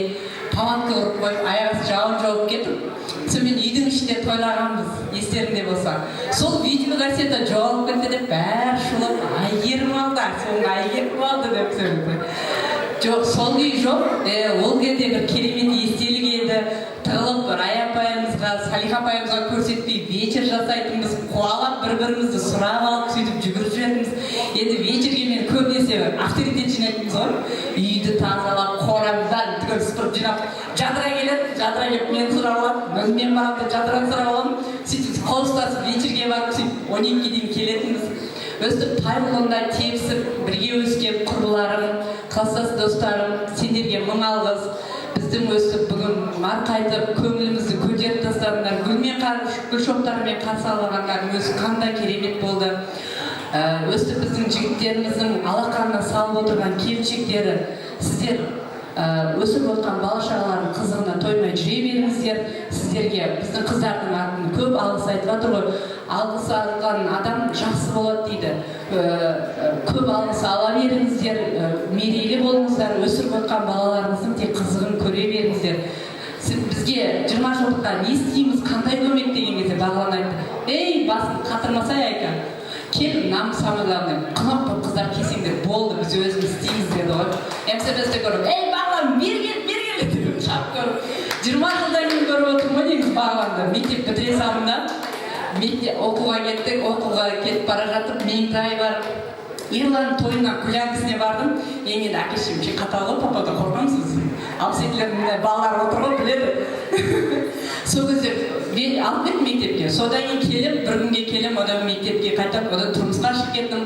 палатка құрып қойып, аяғысы жауын жауып кетіп, сонымен үйдің ішінде тойлағанбыз, естеріңде болса. Сол видеокассета жоғалып кетті деп бәрі шулап, Айгерім алды, соңғы Айгерім алды деп сөйледі. Жоқ, сол үй жоқ, ол кезде бір керемет естелік еді. Тығылып, Рая апайымызға, Салиха апайымызға көрсетпей вечер жасайтынбыз, қуалап бір-бірімізді сұрап алып, сөйтіп жүгіріп жүретінбіз. Енді вечерге мен көбінесе авторитет жинайтынбыз ғой. Үйді тазалап, қорамыз бәрін түгел сыпырып жинап, жадыра келіп мен сұрап аламын, мен барамын да жадыраны сұрап аламын. Сөйтіп қол ұстасып вечерге барып, сөйтіп 12-ге дейін келетінбіз. Өстіп тайбұлындай тепсіп, бірге өскен құрбыларым, класстас достарым, сендерге мың алғыс. Біздің өстіп бүгін марқайтып, көңілімізді көтеріп тастадыңдар, гүл шоқтарымен қарсы алғандарың өзі қандай керемет болды. Өстіп біздің жігіттеріміздің алақанына салып отырған келіншектері, сіздер өсіп отқан бала-шағалардың қызығына тоймай жүре беріңіздер. Сіздерге біздің қыздардың атын көп алғыс айтып жатыр ғой. Алғыс алған адам жақсы болады дейді. Көп алғыс ала беріңіздер, мерейлі болыңыздар, өсіп отқан балаларыңыздың тек қызығын көре беріңіздер. Бізге 20 жылдықта не істейміз, қандай көмек деген кезде бағлан айтты. Ей, басын қатырмасай Айка, кел нам самый главный, қынап көп қыздар кесеңдер, болды, біз өзіміз істейміз деді ғой. МСБСті көріп, ей бағлан, бергел деп шап көріп. 20 жылдан кейін көріп отырмын негіз бағланды. Мектеп бітіре салымда, оқуға кеттік, оқуға кетіп бара жатып, менің тай барып, Ерланның тойына күләңгісіне бардым. Енді әкешім қатал ғой, пападан қорқамсыз. Ал сендердің балалар отыр ғой, біледі. Сол кезде алып кеттім мектепке. Содан кейін келіп, бір күнге келем, одан мектепке қайтып, одан тұрмысқа шығып кеттім.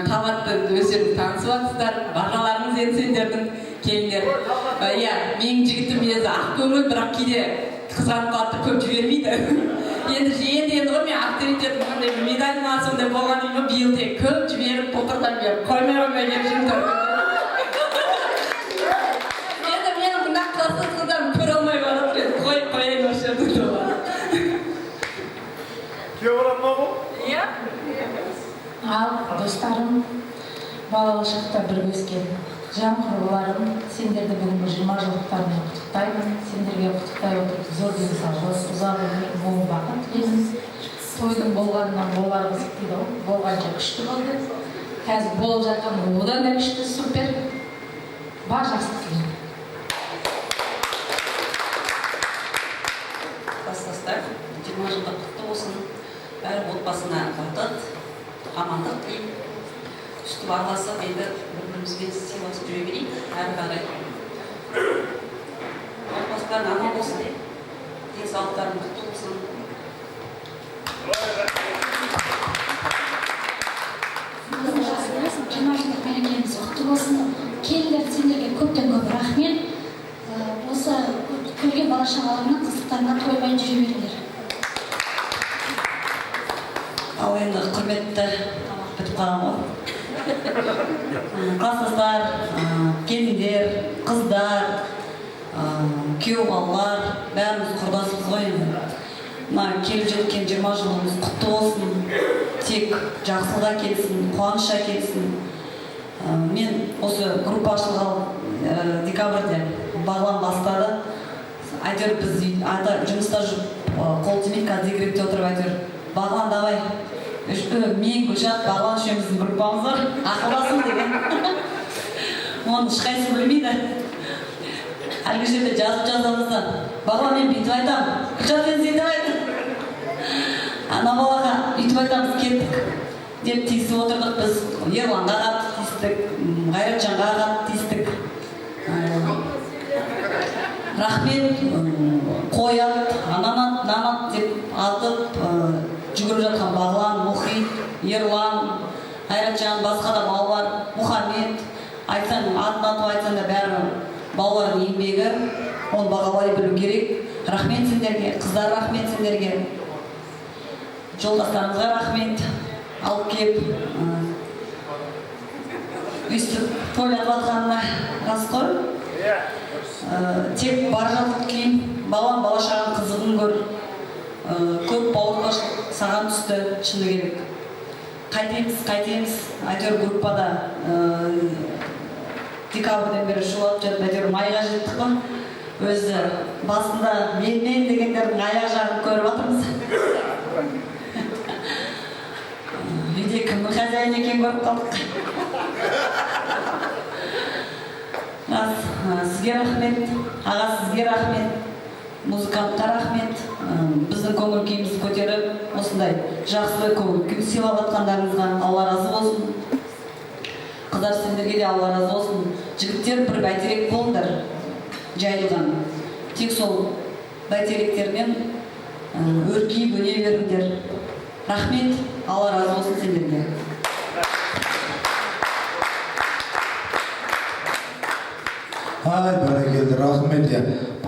Талғатты өздеріңіз танысып жатсыздар, бағаларыңыз енді сендердің келіндер. Менің жігітім езі ақ көңіл, бірақ кейде қызғанып қалды, көп жібермейді. Енді ғой мен авторитетім қандай медаль ма сондай болған үйме биыл тек көп жіберіп, бұлтырдан беріп, қоймай деп жүрмін. Енді менің бұндақ класстас қыздарым көре алмай барып, қойайын осы жерді доға. Күйеу барады ма бұл? Иә. Ал достарым, балалық шақта бірге өскен жан құрбыларым, сендерді бүгінгі 20 жылдықтарымен құттықтаймын. Сендерге құттықтай отырып, зор денсаулық, ұзақ өмір, мол бақыт тілейміз. Тойдың болғанынан болар қызық дейді ғой, болғанша күшті болды. Қазір болып жатқан одан да күшті, супер. Бар жақсылық тілеймін. Класстастар, 20 жылдық құтты болсын. Бәрі отбасына бақыт, амандық тілеймін. Үстіп араласып енді бір-бірімізбен сыйласып жүре берейік әрі қарай. Отбасыларың аман болсын, денсаулықтарың құтты болсын. Жиырма жылдық мерекеміз құтты болсын. Келіндер, сендерге көптен көп рахмет. Осы көрген бала-шағаларыңның қызықтарына тоймай жүре беріңдер. Ал енді құрметті тамақ бітіп қалған ғой. Класстастар, келіндер, қыздар, күйеу балалар, бәріміз құрдасымыз ғой енді. Мына келіп жеткен 20 жылымыз құтты болсын. Тек жақсылық әкелсін, қуаныш әкелсін. Мен осы группа ашылғалы декабрьде бағлан бастады. Әйтеуір біз жұмыста жүріп қол тимей, қазір декретте отырып әйтеуір бағлан давай. Мен Гүлшат бағлан үшеуміздің группамыз бар. Ақылдасың деген. Оны ешқайсысы білмейді. Әлгі жерде жазып-жазамызда бағлан мен бүйтіп айтамын. Гүлшат сен сөйтіп айт. Ана балаға үйтіп айтамыз кеттік деп тиісіп отырдық біз. Ерланға қатты тиістік, Ғайратжанға қатты тиістік. Рахмет, қоят, ананат деп атып жүгіріп жатқан Бағлан, Мұхит, Ерлан, Ғайратжан, басқа да балалар, Мұхаммед, айтсаң, атын атып айтсаң да бәрі балалардың еңбегі, оны бағалай білу керек. Рахмет сендерге, қыздар рахмет сендерге. Жолдастарымызға рахмет, алып кеп, өйстіп тойлатып атқанына рас қой. Тек бар жатып кейін, бала-шағаның қызығын көр. Көп бауырмашылық саған түсті, шыны керек. Қайтеміз, әйтеуір группада декабрьден бері шулап жатып, әйтеуір майға жеттік қой. Өзі басында мен дегендердің аяқ жағын көріп жатырмыз. Үйде кімнің хозяйын екен көріп қалдық. Сізге рахмет, аға сізге рахмет, музыкантқа рахмет. Біздің көңіл күйімізді көтеріп, осындай жақсы көңіл күй сыйлап жатқандарыңызға Алла разы болсын. Қыздар сендерге де Алла разы болсын. Жігіттер бір бәйтерек болыңдар, жайылған. Тек сол бәйтеректермен өркейіп өне беріңдер. Рахмет, Алла разы болсын сендерге. Ай, бәрекелді, рахмет.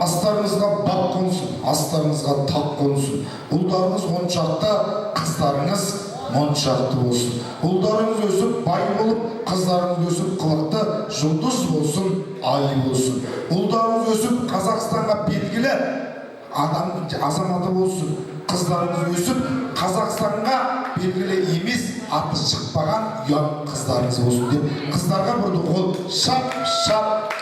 Бастарыңызға бақ қонсын, астарыңызға тақ қонсын. Ұлдарыңыз оншақты, қыздарыңыз моншақты болсын. Ұлдарыңыз өсіп бай болып, қыздарыңыз өсіп қылықты жұлдыз болсын, ай болсын. Ұлдарыңыз өсіп Қазақстанға белгілі азаматы болсын. Қыздарыңыз өсіп Қазақстанға белгілі емес аты шықпаған ұят қыздарыңыз болсын деп қыздарға бұрды қол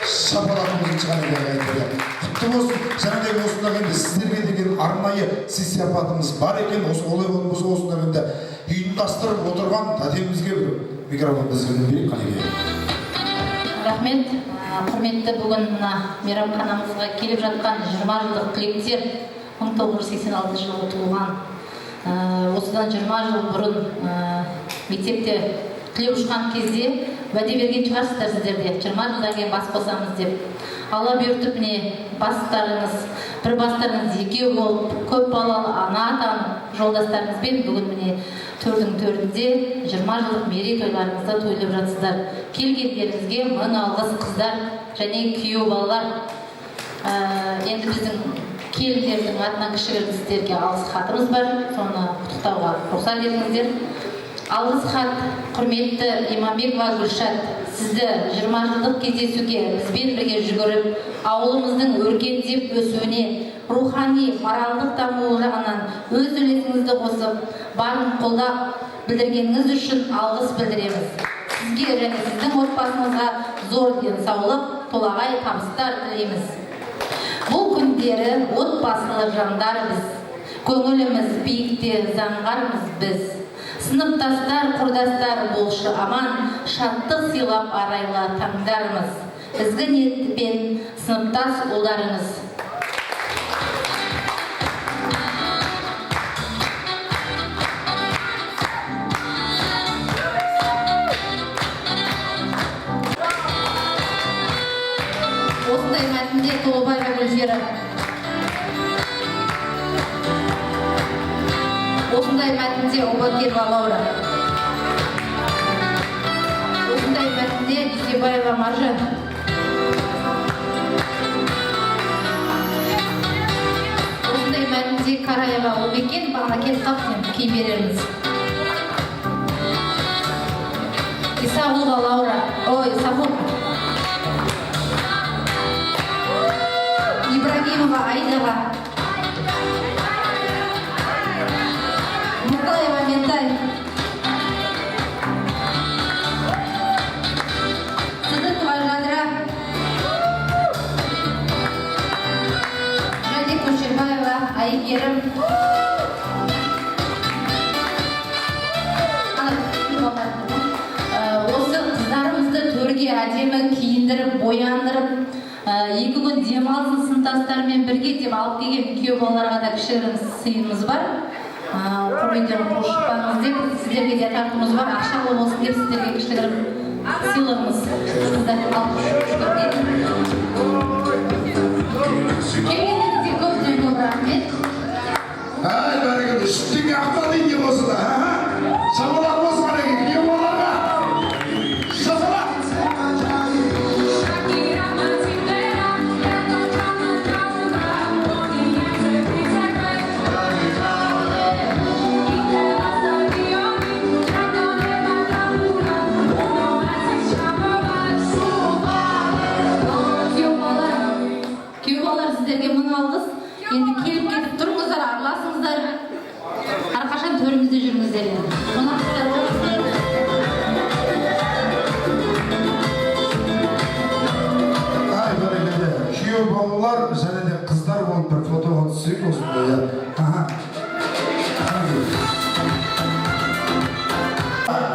шапалатымызды шығарып айтады. Құтты болсын. Және де осындағы енді сіздерге деген арнайы сый-сияпатымыз бар екен. Осы олай болмаса осындағы енді ұйымдастырып отырған тәтемізге микрофон тізгінін берейік қанеке. Рахмет. Құрметті бүгін мына мейрамханамызға келіп жатқан 20 жылдық түлектер 1986 жылы туылған. Осыдан 20 жыл бұрын мектепте түлеп ұшқан кезде уәде берген шығарсыздар сіздерде 20 жылдан кейін бас қосамыз деп. Алла бұйыртып міне бір бастарыңыз екеу болып көп балалы ана атанып жолдастарыңызбен бүгін міне төрдің төрінде 20 жылдық мерейтойларыңызды тойлап жатсыздар. Келгендеріңізге мың алғыс қыздар және күйеу балалар. Енді біздің келіндердің атынан кішігірім сіздерге алғыс хатымыз бар, соны құттықтауға рұқсат етіңіздер. Алғыс хат: құрметті Иманбекова Гүлшат, сізді 20 жылдық кездесуге бізбен бірге жүгіріп, ауылымыздың өркендеп өсуіне, рухани, моральдық дамуы жағынан өз үлесіңізді қосып, барын қолдап білдіргеніңіз үшін алғыс білдіреміз. Сізге және сіздің отбасыңызға зор денсаулық, толағай табыстар тілейміз. Бұл күндері отбасылы жандарбыз, көңіліміз биікте заңғармыз біз. Сыныптастар, құрдастар болшы аман, шаттық сыйлап арайлы таңдарымыз. Ізгі ниетпен сыныптас ұлдарыңыз. Осындай мәтінде Обакирова Лаура. Осындай мәтінде Дүйсебаева Маржан. Осындай мәтінде Караева Олбекен, бағана келіп қапсен кей береріміз. Исағұлова Лаура. Ой, Исағұл. Ибрагимова Айдаға. Муклаева Ментай. Сыдықова Жадыра. Жадик Көшербаева Айгерім. Осы қыздарымызды төрге әдемі киіндіріп, бояндырып, екі күн демалсын сыныптастарымен бірге деп алып келген күйеу балаларға да кішігірім сыйымыз бар. Құрметтен қош шықпаңыз деп, сіздерге де тартымыз бар, ақшалы болсын деп сіздерге кішігірім сыйлығымыз. Қыздарды алып келгеніңізге көптен көп рахмет. Ай, бәрекелді, үстіңе ақталды не болсын да, шамалақ болсын бәрекелді, күйеу балаларға. Шасала! Сіздерге мың алғыс. Енді келіп-кетіп тұрыңыздар, араласыңыздар. Әрқашан төрімізде жүріңіздер. Қонақсыздар болыңыздар. Ай, бәрекелді, күйеу балалар және де қыздар болып бір фотоға түсейік осындай.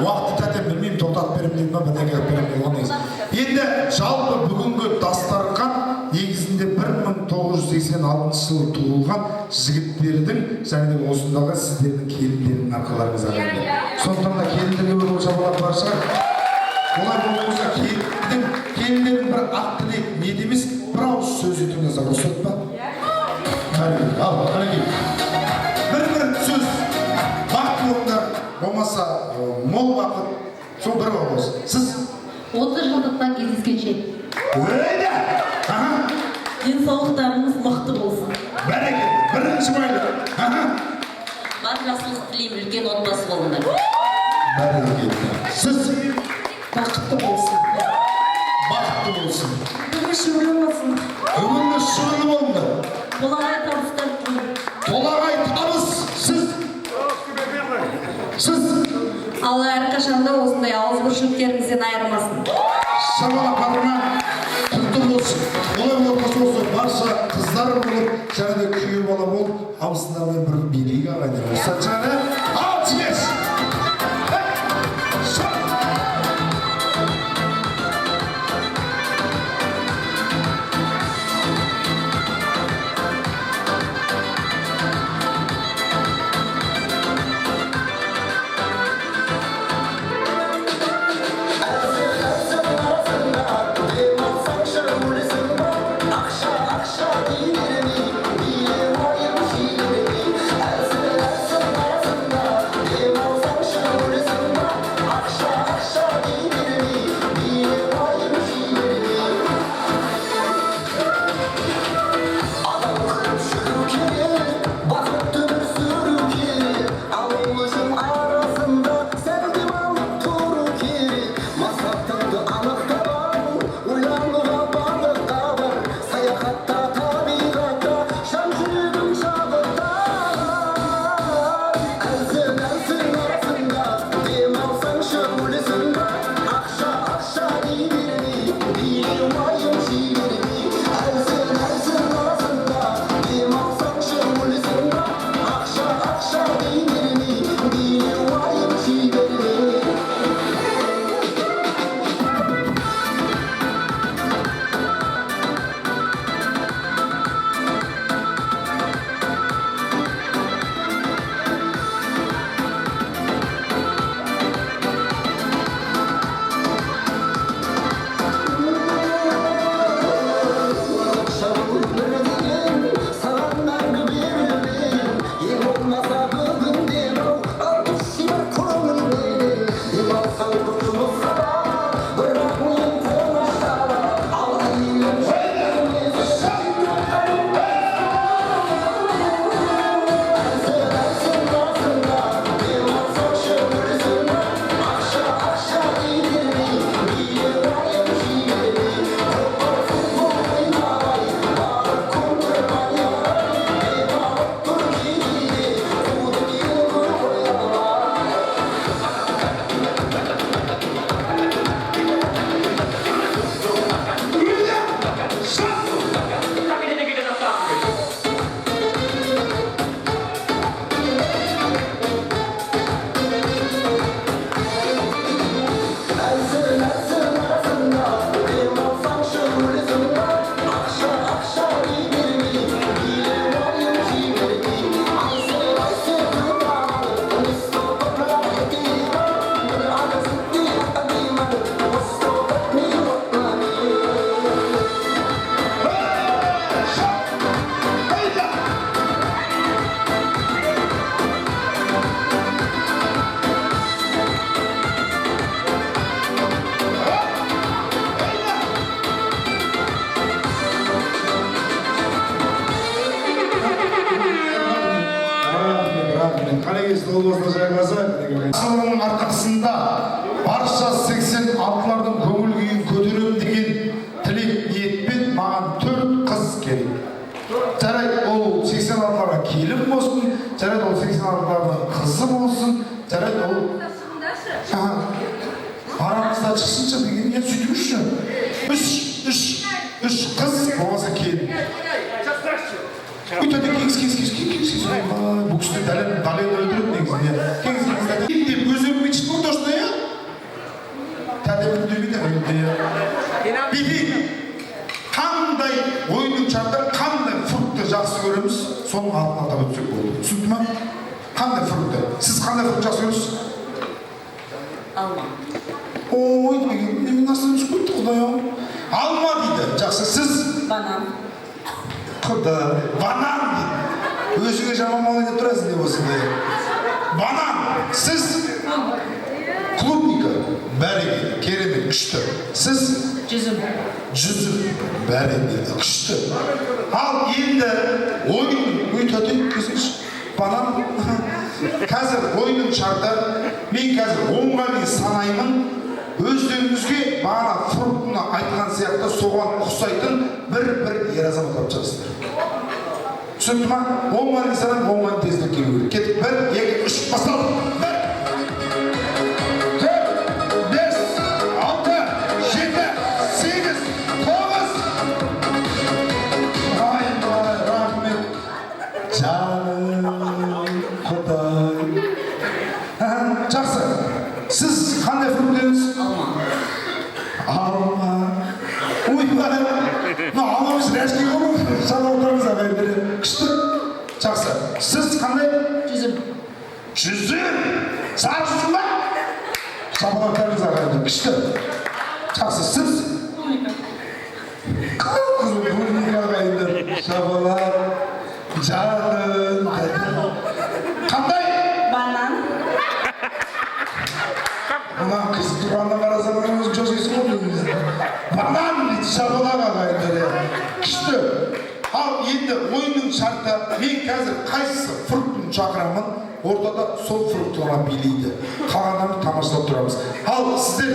Уақытты тәтем білмеймін, тоқтатып беремін дейді ма, бірдеңе беремін дейді ма. Енді жалпы бүгінгі дастархан негізінде 1986 жылы туылған жігіттердің және де осындағы сіздердің келіндердің арқаларыңызға келді. Сондықтан да келіндерге бір шабалар бар шығар. Олай болмаса келіндердің бір ақ тілек не демес, бір ауыз сөз етіңіздер, рұқсат па? Ал, бір сөз бақыт болыңдар, болмаса мол бақыт, сол бір ауыз. Сіз 30 жылдықтан кездескенше. Өйді! Денсаулықтарыңыз мықты болсын. Бәрекелді, бірінші байлы. Бар жақсылық тілеймін, үлкен отбасы болыңдар. Бәрекелді. Сіз бақытты болсын. Бақытты болсын. Өмір шүрлі болсын. Өміріңіз шүрлі болыңдар. Толағай табыстар тілеймін. Толағай табыс. Сіз Алла әрқашанда осындай ауызбіршіліктеріңізден айырмасын. Шабалақтарына құтты болсын. Олай отбасы болсын, барша қыздар болып, және де күйеу бала болып, абысындармен бір билік ағайындар. Осы және ал тиес! Akşa, akşa, рахмет. Қарекесі болмасына жайғаса. Асылының арқасында барша 86-лардың көңіл күйін көтерем деген тілек ниетпен маған 4 қыз керек. Жарайды, ол 86-ларға келін болсын, жарайды, ол 86-лардың қызы болсын, жарайды, ол арамызда шықсыншы деген не сөйтіңізші. Үш қыз болмаса келін. Өйтеді кеңіз. Бұл кісі дәлен өлтіріп негізінде. Кеңіз өзім мечт болды осындай, я? Тәдемін демейді. Беги, қандай ойының шарты, қандай фрукты жақсы көреміз, соның атын атап өтсек болды. Түсінді ма? Қандай фрукты? Сіз қандай фрукты жақсы көреміз? Алма. Ой, мен астан түсіп кетті, құдай-ау. Алма дейді. Жақсы, сіз? Банан. Құдай, банан дейді. Өзіңе жаман малы деп тұрасың деп осындай. Банан. Сіз? Клубника. Бәрекелді, керемет, күшті. Сіз? Жүзім. Бәрекелді, күшті. Ал енді ойын өтеді кезіңіз. Банан. Қазір ойының шарты, мен қазір 10-ға дейін санаймын. Өздеріңізге бағана фруктыны айтқан сияқты соған ұқсайтын бір ер азамат алып шығасыздар. Түсінді ма? 10-ға дейін санаймын, 10-ға дейін тезірек келу керек. Кетіп 1, 2, 3 басталды. 1, 4, 5, 6, 7, 8, 9. Ай, рахмет. Жаным, Құдай. Жақсы. Сіз қандай фрукт дедіңіз? Алма. Ойбай. Алмамыз рәшке ғой. Жана отырамыз ағайындар. Күшті. Жақсы. Сіз қандай? Жүзім. Сары жүзім ба? Шапалақтарыңыз ағайындар. Күшті. Жақсы. Сіз? Қызым ағайындар. Шапалақ. Жаным. Қандай? Банан. Ulan kız durağına karasalarımız coşuysun oluyoruz. Banан дейді, шапалақ ағайындар. Күшті. Ал енді ойының шарты, мен қазір қайсысы фруктын шақырамын, ортада сол фрукт ғана билейді. Қалғандарын тамашалап тұрамыз. Ал сіздер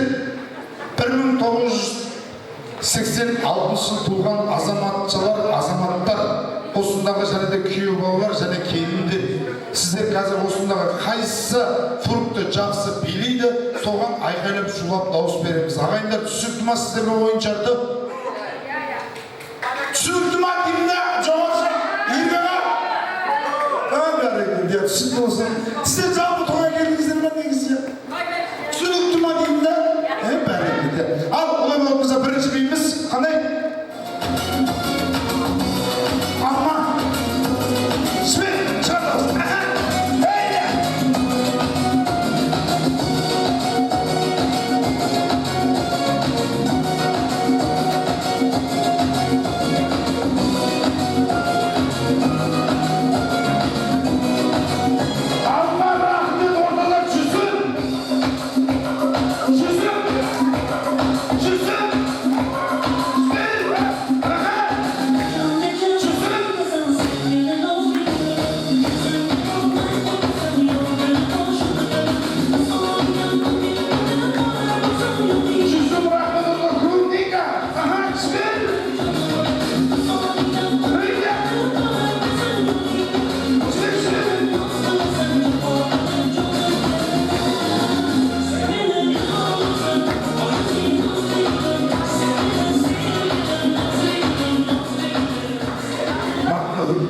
1986 туған азаматтар, осындағы және де күйеу балалар және келіндер. Сіздер қазір осындағы қайсысы фрукты жақсы билейді, соған айқайлап шулап дауыс береміз. Ағайындар, түсінікті ма сіздерге ойын шарты? Түсінікті ма деймін да? Жоғарша, үйрге бәрекелді, түсінікті болсын. Сіздер жалпы тойға келдіңіздер ме негізі? Түсінікті ма деймін да? Бәрекелді. Ал олай болғанда бірінші бейіміз қандай? Алма. Свет, шығарт.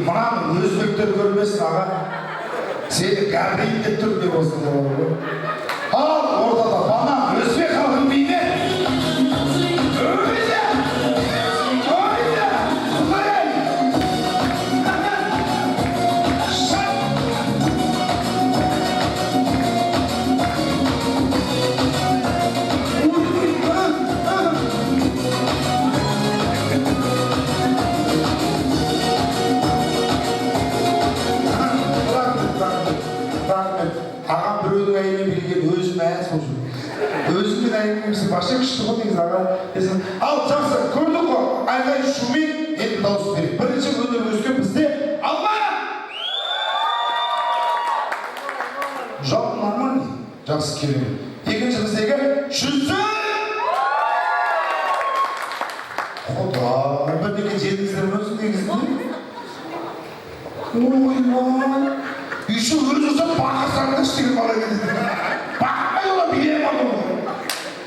Мынаны өзбектер көрмесін аға. Сені гәбірейін деп тұр деп осында. Ал ортада банан өзбек халқын бейне. Ағам біреудің әйеліне білген өзім ән соғып өзіммен әңгімемізді башы күшті ғой негізі аға. Ал жақсы, көрдік қой, айқай шумен енді дауыс берейік. Бірінші өнер өзге бізде Алма! Жоқ, нормально. Жақсы керемет. Екінші біздегі жүзі. Құда, бірдеңе жедіңіздер ме өзі негізінде? Ойбай. Еще өзі ұсап бақырсаңда іштеген бала келеді. Бақпай ола билем алу.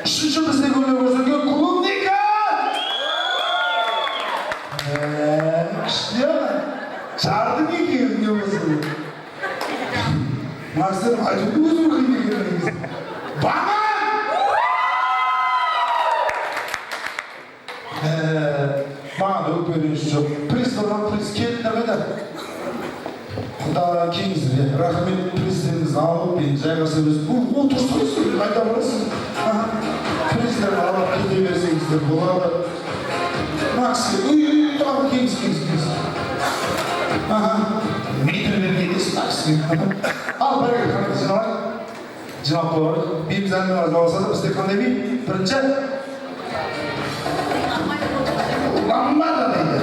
Үшінші біздегі өле көрсеткен клубника. Күшті ана. Жардың екеуін не болсын. Мақсым айтуды өзім қиын екеніңіз. Бама! Маған өкпеленіш жоқ. Приз болған приз келдіңдер ме да? Құда кеңіздер, рахмет приздеріңізді алып, мен жайғаса біз. Ол дұрыс қойсыз, қайда барасыз? Приздерін алып кете берсеңіздер болады. Максим, тұрған кеңіз. Метрлер келесіз, Максим. Ал, бәрі қандай жиналар? Жиналып қойғар. Бейіміз әңгімелер жалғасады, бізде қандай бейім? Бірінші ламбада дейді.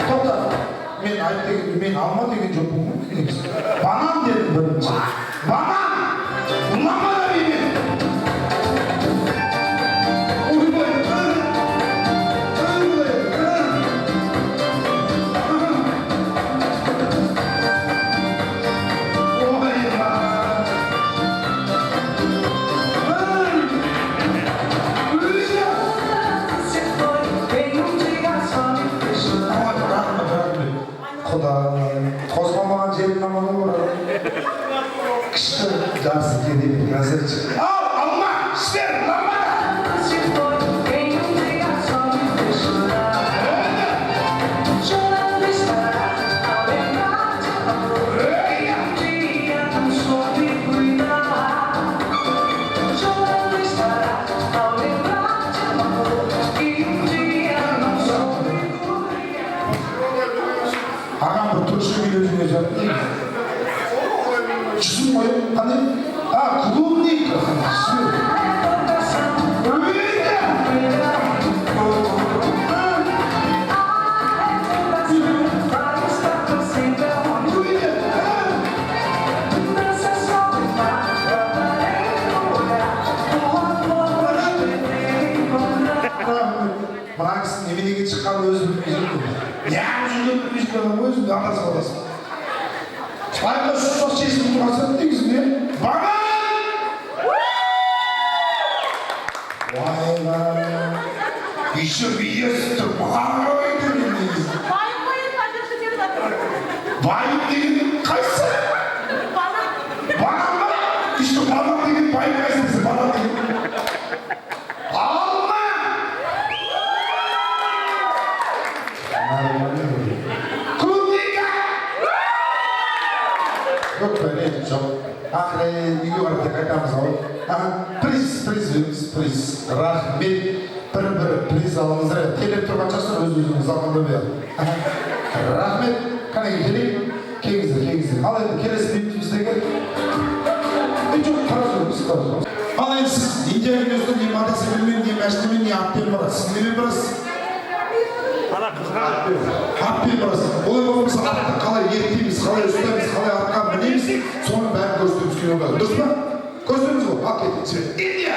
Тоқта, мен алма деген жоқ болмын. Банан дедім бірінші. Банан! Ламбада беймен! Қозғалмаған жерін аманы бар. Күшті жақсы кедейді қазір шық. Ал, алма, ішпер, ламбада! Ағам бір тұрышқа келуіне жатты. Жүзім қойып, қандай? Клубник! Мына кісі неменеге шыққан өзі білмейді. Өзімді ағасы қаласың. Айға сұсақ шешіліп тұрғансың негізінде. Банан! Ойға! Еще биесі тұр, бұған қойды мен негізі. Байым қойын қадыршы деп жатыр. Байым деген қайсы? Банан. Банан ба? Еще банан деген байым қайсысы? Банан деген. Алма! Көп бәрі жоқ. Ақыры үйге қарап та қайтамыз ау. Приз. Рахмет. Бір приз алыңыздар. Келіп тұрған шығарсыздар, өз-өзіңіз алғанда бер. Рахмет. Қанеге келейік? Келіңіздер. Ал енді келесі бейбітіміздегі. Жоқ, қарасыз. Ал енді сіз Индия өнерсін не мотоциклмен, не мәшінемен, не атпен барасыз. Сіз немен барасыз? Атпен барасыз. Олай болмаса атты қалай ерттейміз, қалай ұстаймыз, қалай атқа мінеміз, соның бәрін көрсетеміз керек болады. Дұрыс па? Көрсетеміз ғой. Ал кетіңіз. Индия!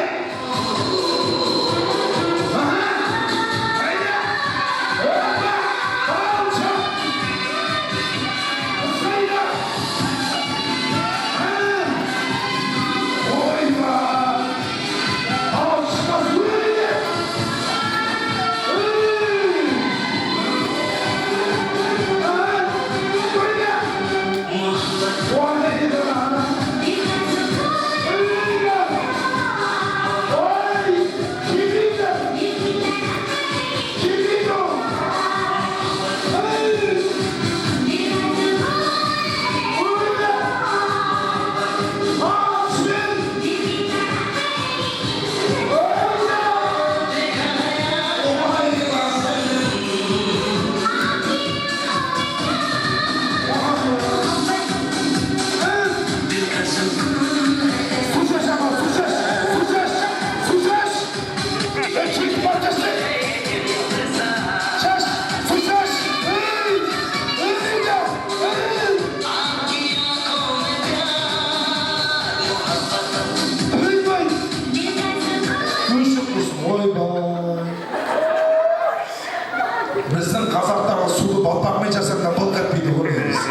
Біздің қазақтарға суды балпақмен жасағанда былқ етпейді ғой негізі.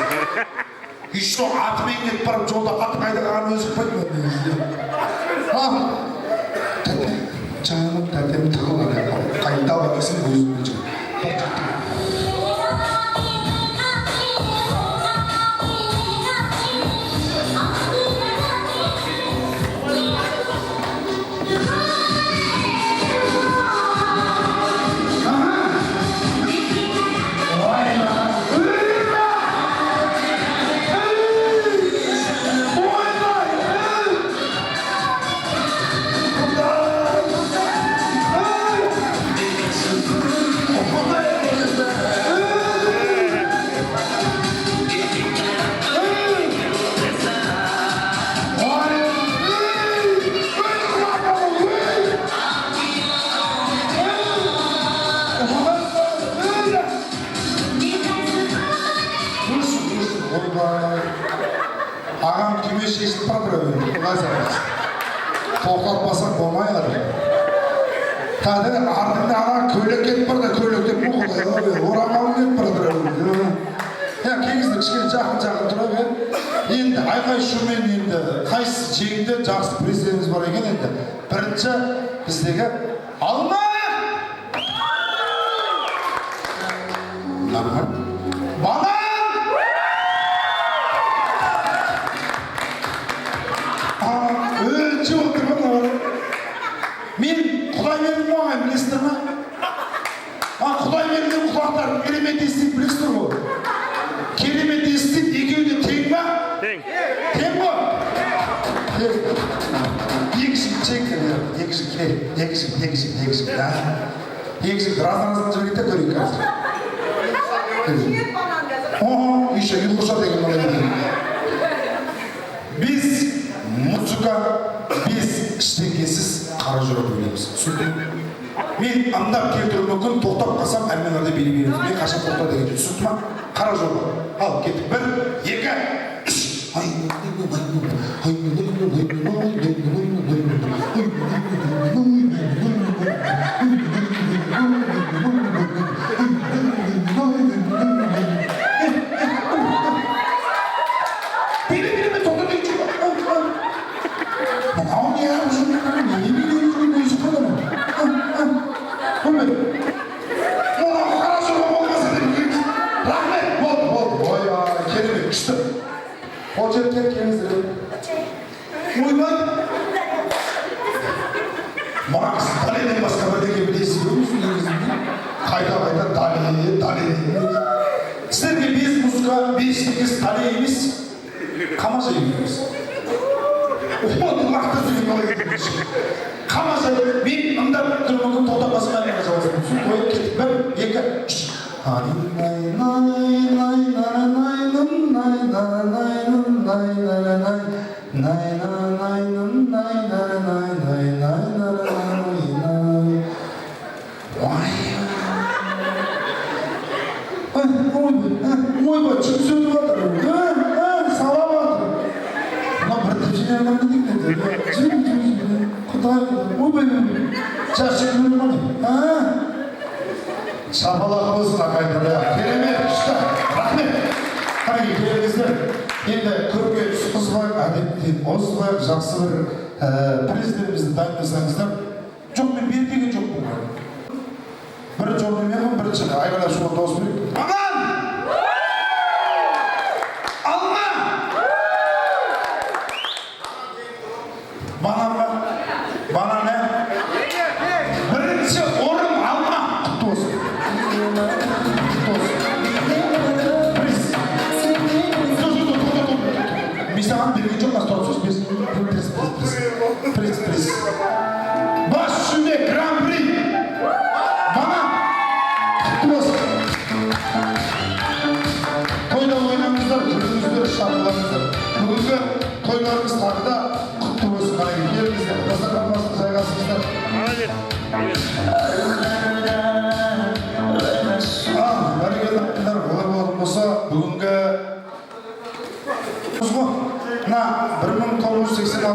Еще атымен кетіп барып жолда ат қайдағанын өзі қойды ма негізі. Жаным тәтем тығылған қайда барасың өзіңді жүр. Ағам күйме шешіп бардыр тоқтатпасақ болмай қалады. Кәдімгі артында ана көйлек кетіп барды, көйлектеп мұқылдай орамалын кетіп бардыр. Кеңізді кішкене жақын тұра бер. Енді айқай шумен енді қайсы жеңді жақсы президентіміз бар екен енді. Бірінші біздегі алма! Бала! Өлчі отырмын. Мен Құдай менің оңай білесіздер ма? Құдай менің құлақтарын керемет естейді білесіздер ғой. Керемет естейді, екеуі де тең ба? Тең. Тең ғой? Екі жігіт чек. Екі жігіт разын жүргенде көрейік қазір. Еще ұйқыша деген болады. Біз музыка, біз іштеңкесіз қара жүріп білеміз. Мен аңдап келтіру мүмкін, тоқтап қалсам әрменлерде белі береміз. Мен қашан тоқта деген түсінді ма? Қара жүріп. Ал, кеттік. 1,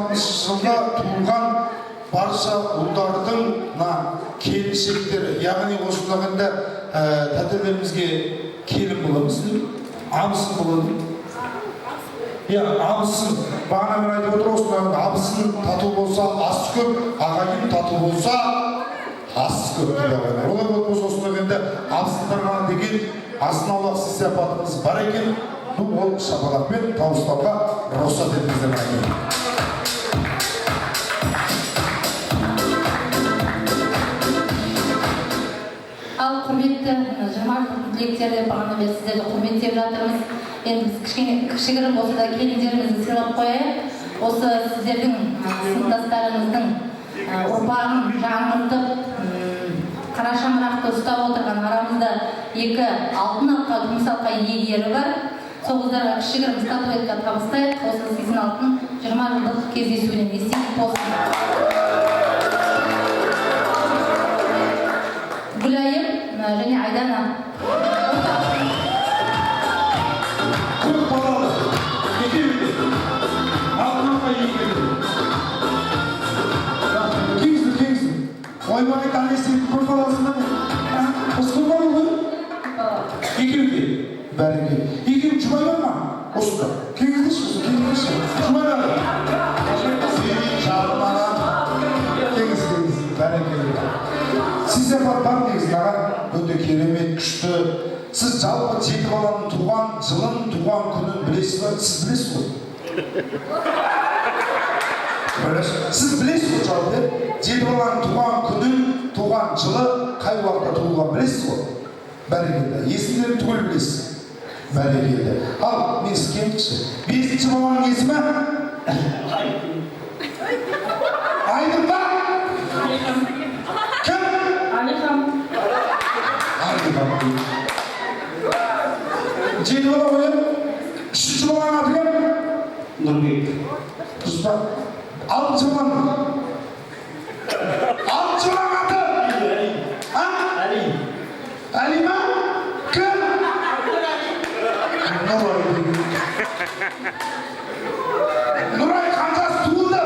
1986 жылда туылған барша ұлдардың келіншектері, яғни осылағында тәтелерімізге келін боламыз абысын болады. Абысын бағана мен айтып отыр осыдан абысын тату болса ас көп, ағайын тату болса ас көп дейді ағайындар. Олай болмаса осыдан енді абысындарға деген азын-аулақ сый-сияпатымыз бар екен. Ол шапалақпен табыстауға рұқсат етіңіздер екен. Ал құрметті 20 түлектерді бағана бері сіздерді құрметтеп жатырмыз. Енді біз кішігірім болса да келіндерімізді сыйлап қояйық. Осы сіздердің сыныптастарыңыздың ұрпағын жаңғыртып, қара шаңырақты ұстап отырған арамызда 2 алтын алқа, күміс алқа иегері бар. Сол қыздарға кішігірім статуэтка табыстайық. Осы сіздің алтын 20 жылдық кездесуінен естелік болсын. Гүлайым және Айдана. Көп балалы, екеуі алтын алқа иегері. Кеңсін. Ойбай, танесің, көп баласың ба? Осы көп балы ғой? Екеуі бәрі. Екеуі жұбай бар ма? Осында. Кеңіздеші, жұбай бар. Кеңіз, бәрі келді. Сізде бар негізін аға, өте керемет, күшті. Сіз жалпы 7 баланың туған жылын, туған күнін білесіз ба? Сіз білесіз ғой? Сіз білесіз ғой жалпы? 7 баланың туған күнін, туған жылы, қай уақытта туылған білесіз ғой? Бәрекелді. Есімдерін түгел білесіз. Бәрекелді. Ал, мен сізге айтайыншы. 5-ші баланың есімі? Айдын ба? Кім? Алихан. Алихан. 7 бала қойып, 3-ші баланың аты кім? Нұрбек. Дұрыс па? 6-ші баланың? 6-ші баланың аты? Әли. Әли ма? Кім? Нұрай қаншасы туылды?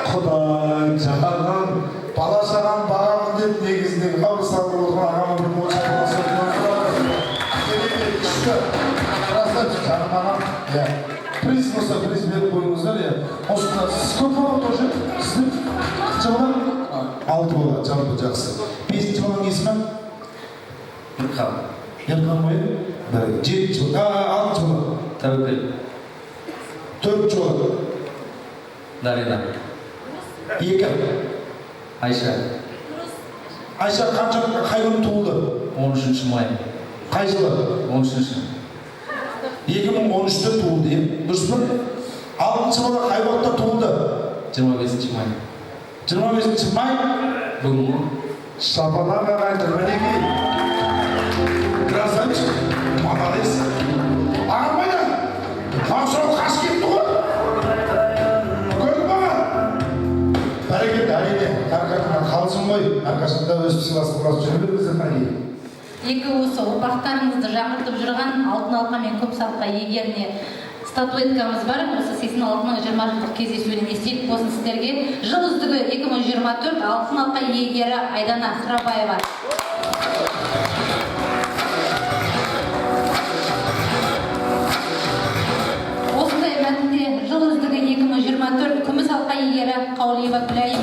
Құдай жағарған, бала шаған бағамын деп негізінде қабырсаңғы отырған ағамы бір моша боласы күшті. Красавчик, жаным ағам. Приз болса, приз беріп қойыңыздар. Осында сіз көп бала тоже? Сіздің қанша бала? 6 бала, жалпы жақсы. 5-ші баланың есімі? Ерхан. Ерхан ғой? 7-ші бала, 6-ші бала? Тәуекел. 4-ші бала? Дарина. 2. Айша. Айша қанша қай күні туылды? 13 май. Қай жылы? 13. 2013-те туылды, дұрыс па? 6-ші бала қай уақытта туылды? 25 май. 25 май? Бүгін. Шапалақ ағайындар, мінекей. Красавчик, молодец. Ағам қайда? Маңсұрау қаш кетті ғой? Көрдің маған? Бәрекелді, әрине, әрқашанда қалсын ғой, әрқашанда өз сыйласып жүре беріңіздер мәне. 2 осы ұрпақтарыңызды жаңғыртып жүрген алтын алқа мен күміс алқа иегеріне статуэткамыз бар. Осы сіздің алтын 20 жылдық кездесуінен естелік болсын сіздерге. Жыл үздігі 2024 алтын алқа иегері Айдана Сырабаева. Осындай мәтінде жыл үздігі 2024 күміс алқа иегері Қаулиева Гүлайым.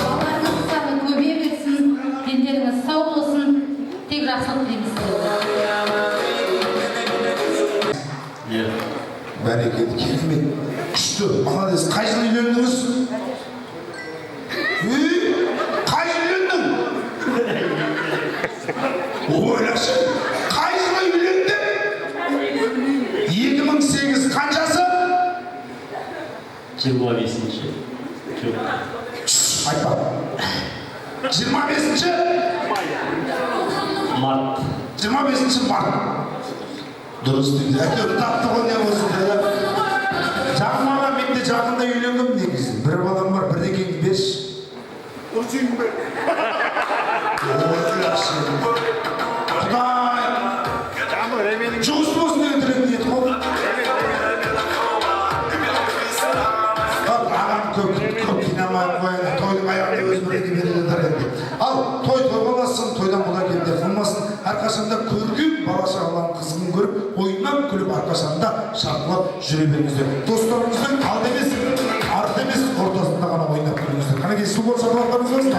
Балаларыңыз саны көбейе берсін, дендеріңіз сау болсын, тек жақсылық тілейміз сіздерге. Бәрекелді, керемет, күшті, молодец. Қай жылы үйлендіңіз? Қай жылы үйлендің? Ойлашы, қай жылы үйлендің? 2008 қаншасы? 25-ші. Айтпа. 25-ші? Март. 25-ші март. Дұрыс дейді. Әйтеуір тапты ғой не болсын деді. Жақын мен де жақында үйленгім негізі. Бір балам бар, бірдеңені берші. Ұрсың бе? Құдай! Жұмыс болсын деген тілек ниет қой. Ағам көп қинамай қой. бәрі өз біреуге беріледі енді. Ал той боласын, тойдан құда келді қылмасын, әрқашанда көрген бала-шағалардың қызығын көріп, ойнап күліп әрқашанда шарқылап жүре беріңіздер. Достарыңыздың алды емес, арты емес, ортасында ғана ойнап күліңіздер. Қанекей су болса қалақтарыңыз болсын.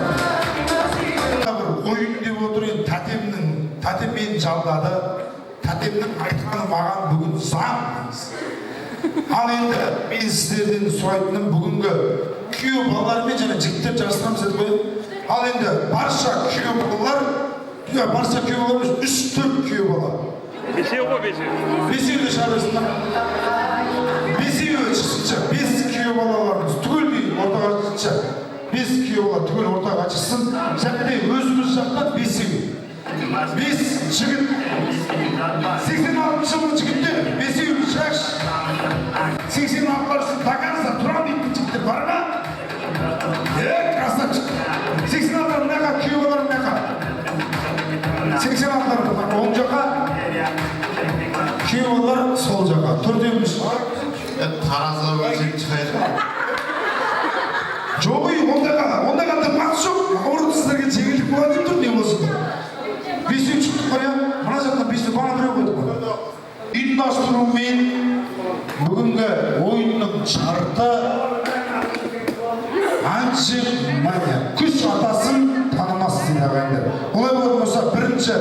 Ойын деп отыр енді тәтем мені жалдады, тәтемнің айтқаны маған бүгін заң. Ал енді мен сіздерден сұрайтыным бүгінгі күйеу балалармен және жігіттер жарыстырамыз деді ғой. Ал енді барша күйеу балалар, барша күйеу балалар 3-4 күйеу бала. Бесеу ғой бесеу. Бесеуді шығарасыңдар. Бесеуі шықсынша, 5 күйеу балаларымыз түгелдей ортаға шықсынша, 5 күйеу бала түгел ортаға шықсын, және де өзіміз жақтан 5-еу. 5 жігіт, 86 жылғы жігіттер, 5-еуді шаш. 86-ларсын доказда тұрам дейтін жігіттер бар ма? Красавчик. 86-лар мынақа, күйеу балалар мынақа. 86-лар оң жаққа, күйеу балалар сол жаққа. Төртеуміз. Таразыға өлшеп шығайық. Жоқ үй, онда қандай мақсы жоқ. Ауырып сіздерге жеңілдік болады деп тұр, не болсын. 5-еу шықтық қой, мына жақтан 5-еу бана біреу қойдық қой. Ұйымдастырумен бүгінгі ойынның шарты мания, күш атасын танымас дейді ағайындар. Олай болатын болса, бірінші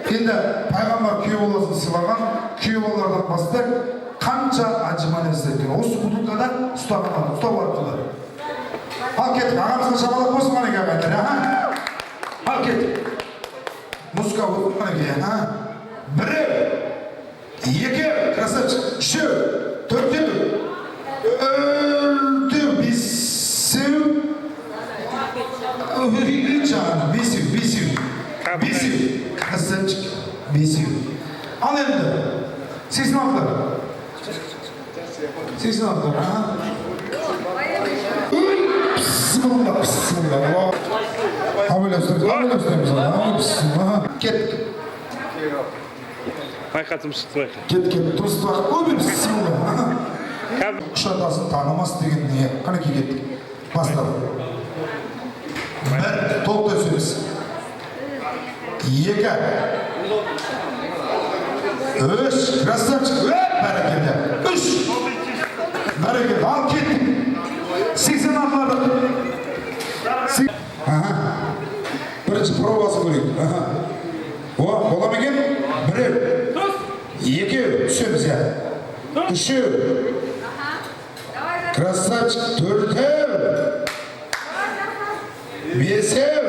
енді пайғамбар күйеу баласын сыйлаған, күйеу балалардан бастап қанша анжыман істеткен. Осы бутылкада ұстау арқылы. Ал кеттік, ағамызға шабалақ болсын қанеке ағайындар. Ал кеттік. Музыка болып қанеке. Бірі, екі, красавчик, үшеу, төртеу, төртеу, бесеу, бесеу, красавчик, бесеу. Ал енді, 86-лар. 86-лар, Bismillah. Кеттік. Байқатым шықты байқа. Кет, дұрыс бар. Ой, бісмилла. Күш атасын танымас деген не? Қанекей кеттік. Бастап. Бір, толықтай сөйлес. Екі. Үш, красавчик. Бәрекелді. Үш. Бәрекелді. Ал кеттік. 86-ларды. Бірінші пробасын көрейік. Бола ма екен? Біреу, екеу, үшеуміз я. Үшеу. Красавчик, төртеу. Бесеу.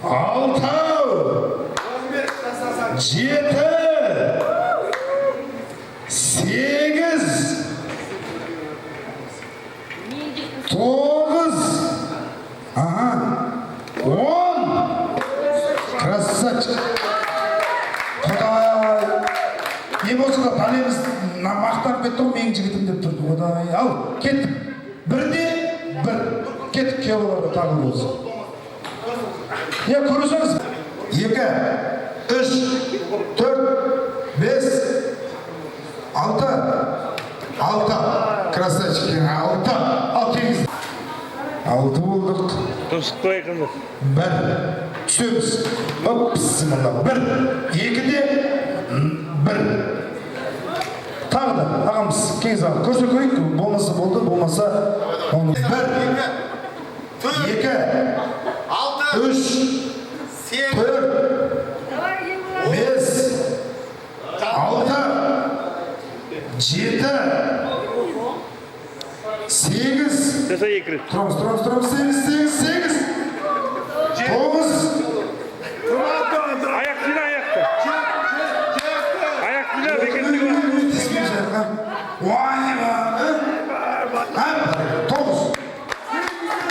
Алтау. Жеті. Сегіз. Тоғыз. Красавчик. Құдай. Не болса да пәлеміз мақтанып кетті ғой, менің жігітім деп тұрды. Құдай. Ал, кеттік. Бірде бір. Кеттік күйеулерді тағы болсын. Көресіңіз. 2, 3, 4, 5, 6. 6. Красавчик. 6. Ал, кеңіз. 6 болдық. Дұрыстық байқыңды. Бір. Түсеміз. Бісміллах. Бір. Екіде. Бір. Тағы да. Ағамыз, кеңіз аға. Көрсе көрейік. Болмаса болды, болмаса. Бір. Екі. Үш. Төрт. Бес. Алты. Жеті. Сегіз. Жаса екі рет. Тұрамыз. Сегіз. Тоғыз. Аяқ бина аяқты. Аяқ бина бекеттігі бар. Тоғыз.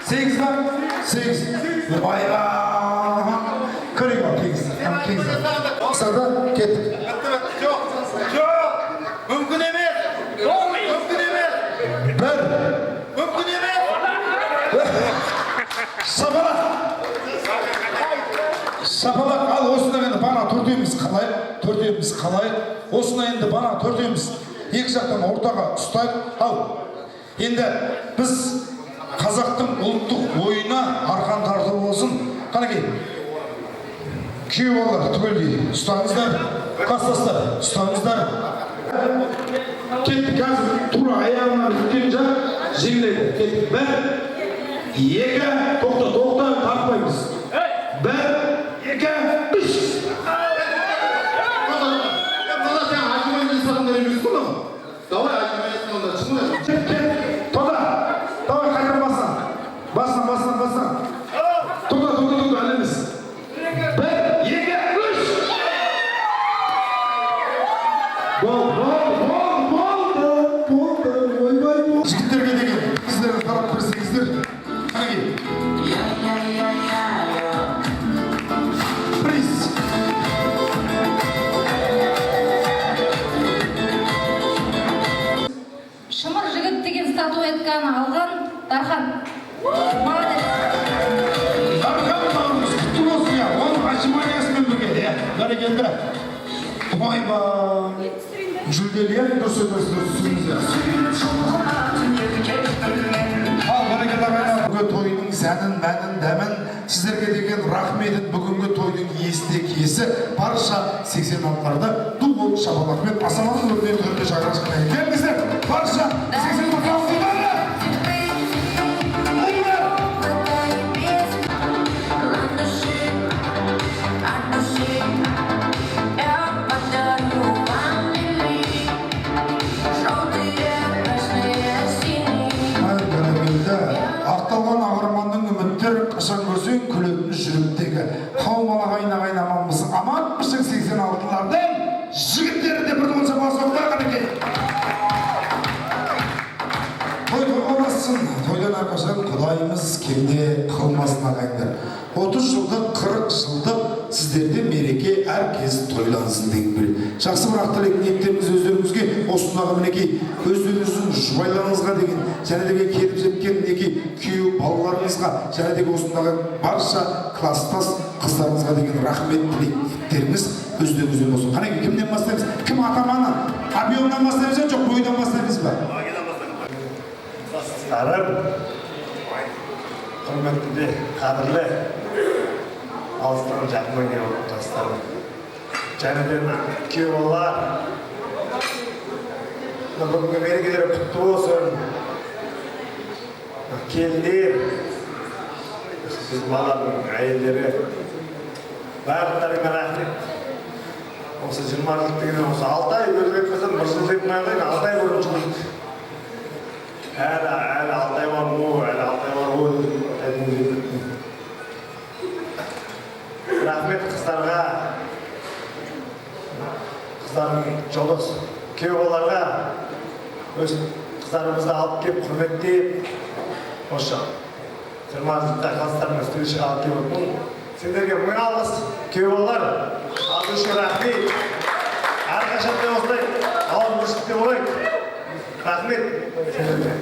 Сегіз ба? Сегіз. Ойба. Көрейік ал кеңіз. Сарда кеттік. жоқ. Мүмкін емес. Бір. Шапалақ, ал осында енді бана төртеуміз қалайық. Осында енді бана төртеуміз екі жақтан ортаға ұстайық. Ал, енді біз қазақтың ұлттық ойына арқан тарту болсын. Қанекей, күйеу балалар түгелдей ұстаңыздар, класстастар ұстаңыздар. Кеттік, қазір тура аяғынан үлкен жақ жеңіледі. Кеттік, бір, екі, тоқта, тартпаймыз. Bir, iki, üç. Valla sen acımayın insanları biliyorsun mu? Davay acımayın insanları çıkmıyor. Çek, toda. Davay kaydır bassan. Toda, halimiz. Bir, iki, üç. Oldu. Jigitlerge degen, bizlere taraf bersеңіздер. Қанекей. Шымыр жігіт деген статуэтканы алған Дархан. Молодец. Дархан бауырымыз құтты болсын я. Оның ажиманиясымен бірге. Бәрекелді. Ойбай. Жүлделер дұрыс. Ал бәрекелді ағайындар. Бүгінгі тойдың сәнін, мәнін, дәмін, сіздерге деген рахметін бүгінгі тойдың есте киесі барша 86-ларды ду болып шапалақпен асаманның өрнен түрінде шағырашқына келіңіздер. Барша 86-ларды ақталған ағырманның үміттер қашан көрсең күлетін жүректегі қауым ағайын аманбысың аманбысың 86-лардың жігіттері де бір болса басында қанекей. Той тойға бассын, тойдан әрқашан құдайымыз кемде қылмасын ағайындар. 30 жылдық, 40 жылдық сіздерде мереке әркез тойлансын деген біл. Жақсы бір ақтылық ниеттеріңіз өздеріңізге, осындағы мінекей өздеріңіздің жұбайларыңызға деген, және деге келіп жеткен мінекей күйеу балаларыңызға, және деге осындағы барша класстас қыздарыңызға деген рахмет ниеттеріңіз өздеріңізден болсын. Қанекей, кімнен бастаймыз? Кім атаманы? Объемнан бастаймыз ба, жоқ бойдан бастаймыз ба? Құрметті қадірлі алыстан жақыннан келіп отырсыздар. Және де күйеу балалар, бүгінгі мерекелері құтты болсын. Келіндер, сіз балалардың әйелдері, барлықтарыңа рахмет. Осы 20 жыл деген осы 6 ай өзгертпесем, бір жыл деп қойғаннан 6 ай бұрын жылдық. Әлі 6 ай бар ғой, әлі 6 ай бар ғой. Рахмет қыздарға, қыздардың жолдас күйеу балаларға, өз қыздарымызды алып келіп құрметтеп, осы 20 жылда қастарына встречаға алып келіп отырмын. Сендерге мың алғыс, күйеу балалар, алғыс үшін рахмет. Әрқашан да осылай ауыз біршілікте болайық. Рахмет сендерге.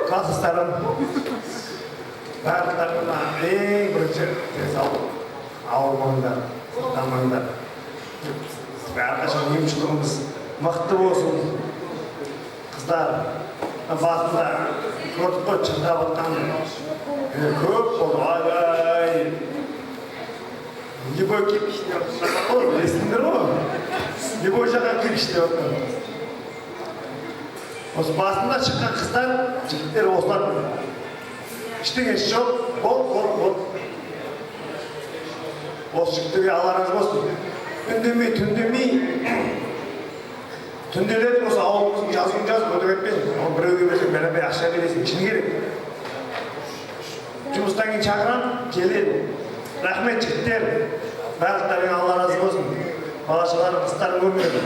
Класстастарым, барлықтарына ең бірінші ауырмаңдар, сақтанмаңдар. Әрқашан емшілігіміз мықты болсын. Қыздар басында көрдік қой шырқап жатқан көп болды. Ай-ай! Любой кипиш деп жатқан ғой, білесіңдер ғой? Любой жаққа кипиш деп жатқан. Осы басында шыққан қыздар, жігіттер осылар. Ештеңесі жоқ, бол. Осы жігіттерге Алла разы болсын. Үндемей, түнделетіп осы ауылымыздың жазуын жазып өтіп етпен. Оны біреуге берсең, бәрібір ақша бересің, шыны керек. Жұмыстан кейін шақырам, келеді. Рахмет жігіттер, барлықтарыңа Алла разы болсын. Бала-шағаларың қыздарын көрмеді.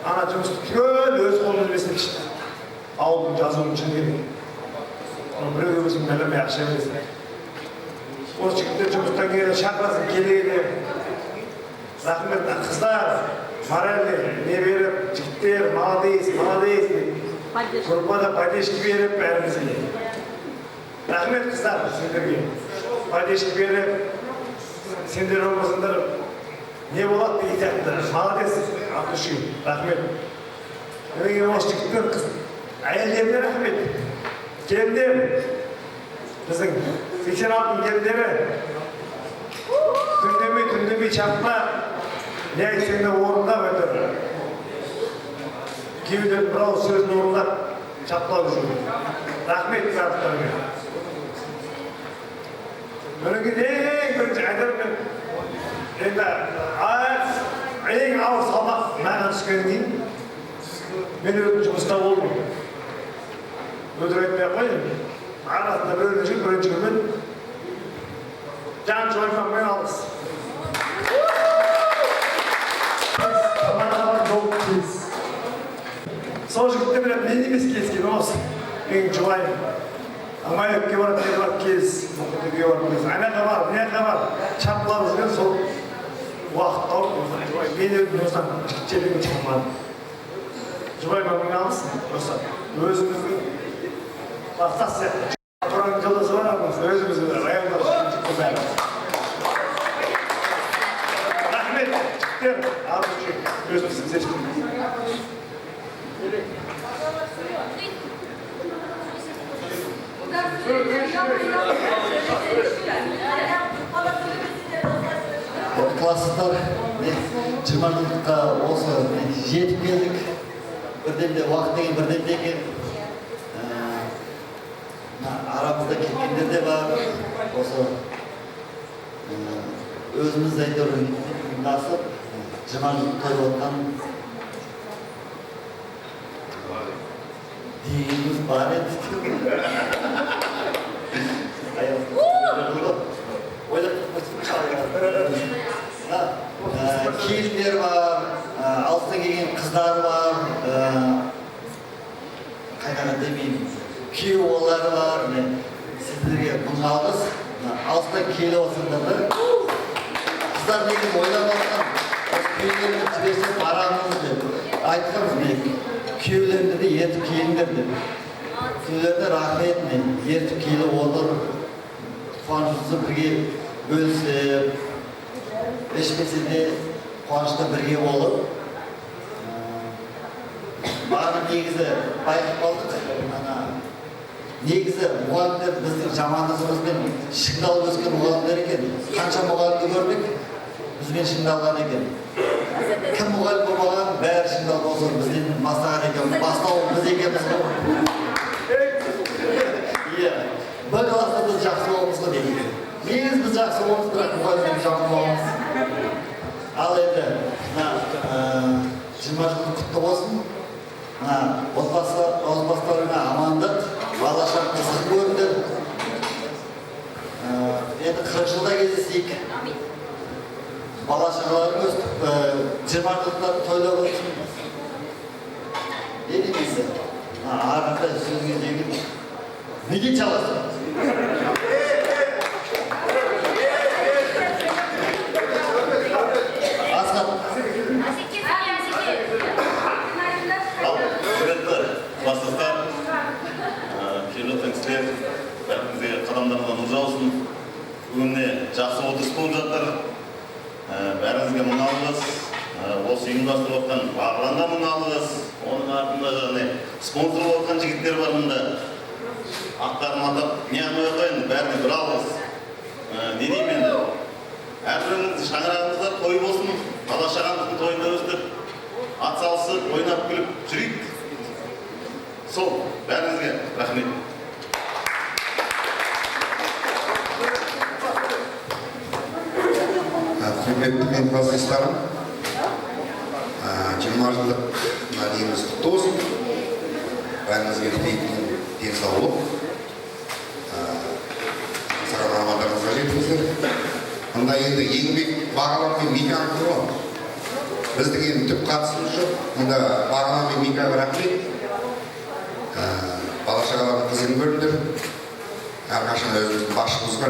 Ана жұмысты түгел өз қолымыз бесіп шықты. Ауылдың жазуын шыны керек. Оны біреуге берсең, бәрібір ақша бересің. Осы жігіттер жұмыстан кейін шақырасың, келеді. Рахмет, қыздар, моральный не беріп, жігіттер, молодец, группада поддержки беріп, бәрімізге. Рахмет, қыздар, сендерге. Поддержки беріп, сендер болмасыңдар, не болады деген сияқты. Молодец, от души, рахмет. Осы жігіттер әйелдеріне рахмет. Келіндер, біздің 86 келіндері түндемей чапма, не айтсаң да орындап өтір. Кейбіреулер бір ауыз сөзін орындап чаплап жүр. Рахмет барлықтарыңа. Бүгін ең бірінші айтарым мен, енді ең ауыр салмақ маған түскеннен кейін мен өзім жұмыста болдым. Өтірік айтпай ақ қояйын. Арасында бірінші күнмен жан жоймақпен алғыс. Сол жігітте білем, мен емес келіскен осы. Мен жұбайым. Амайөкке барып, не барып келіс. Мұқытөкке барып келіс. Анаға бар, мынақа бар. Чапқылап жүрген сол уақыт тауып. Мен өзім осыдан жігіт жерден шықпадым. Жұбайыма мың алғыс. Осы өзіміздің бастас сияқты. Құранның жолдасы бар армыз. Өзіміздің районда жігіт бәрі. Рахмет, жігіттер. Армыз жүрек. Өзіміздің зештіміз. Классықтар, 20 жылдыққа осы жетіп келдік. Бірден де уақыт деген бірден де екен. Арамызда кеткендер де бар. Осы өзіміз әйтеуір ұйымдасып 20 жыл тойып отқан дейіміз бар еді. Келіндер бар, алыстан келген қыздар бар, қайдаған демеймін, күйеу олары бар. Сіздерге мың алғыс, алыстан келі осыңдар да. Қыздар деген ойлап алған, күйеулерді жіберсек арамыз деп айтқанбыз мен. Күйеулерді де ертіп келіңдер деп. Күйеулерді рахмет мен ертіп келі отыр, қуанышымызды бірге бөлісіп, ешкесе де қуанышта бірге болып. Маған негізі байқап қалдық. Негізі мұғалімдер біздің жамандығымызбен шыңдалып өскен мұғалімдер екен. Қанша мұғалімді көрдік, бізбен шыңдалған екен. Кім мұғалім болмаған, бәрі шыңдалып болсын, бізден бастаған екен. Бастауы біз екенбіз ғой. Бір класста біз жақсы боламыз ғой дейді. Негіз біз жақсы боламыз, бірақ мұғалімдер жақсы боламыз. Ал енді 20 жылдық құтты болсын. Отбасыларыңа амандық, бала-шаға қызық көріңдер. Енді 40 жылда кездесейік. Бала-шағаларың өстіп 20 жылдықтар тойлап өтсін. Не дейміз? Арында сөзге деген неге çalasın? Aslan. Құрметті кластастар, келіп отырсыздар, бәріңізге қадамдарыңызға нұр жаусын. Бүгінне жақсы отырыс болып жатыр. Бәріңізге мың алғыс. Осы ұйымдастырып отқан бағланға мың алғыс. Оның артында жаңағы спонсор болып отқан жігіттер бар мұнда. Аттарын атап, не алмай қойын, бәріне бір алғыс. Не деймін енді? Әрбіріңіз шаңырағымызда той болсын, бала-шағамыздың тойында өстіп, ат салысып, ойнап күліп жүрейік. Сол, бәріңізге рахмет. Құрметті мен класстастарым, 20 жылдық дейміз құтты болсын. Бәріңізге тілейтін денсаулық. Саған амандарыңызға жетіңіздер. Мұнда енді еңбек бағалар мен мика арқылы ғой. Біздің енді түп қатысымыз жоқ. Мұнда бағалар мен микаға рахмет. Бала-шағалардың қызығын көріңдер. Әрқашан өзіміздің басшымызға.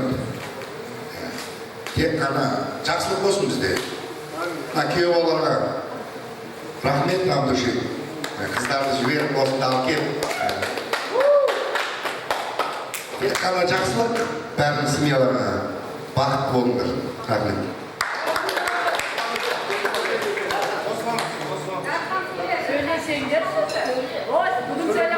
Тек қана жақсылық болсын бізде. Күйеу балаларға рахмет Абдушин. Қыздарды жіберіп осында алып келіп. Тек қана жақсылық бәрінің семьяларға бақытты болыңдар. Рахмет. Söylesengler. Oy, bugün söyle.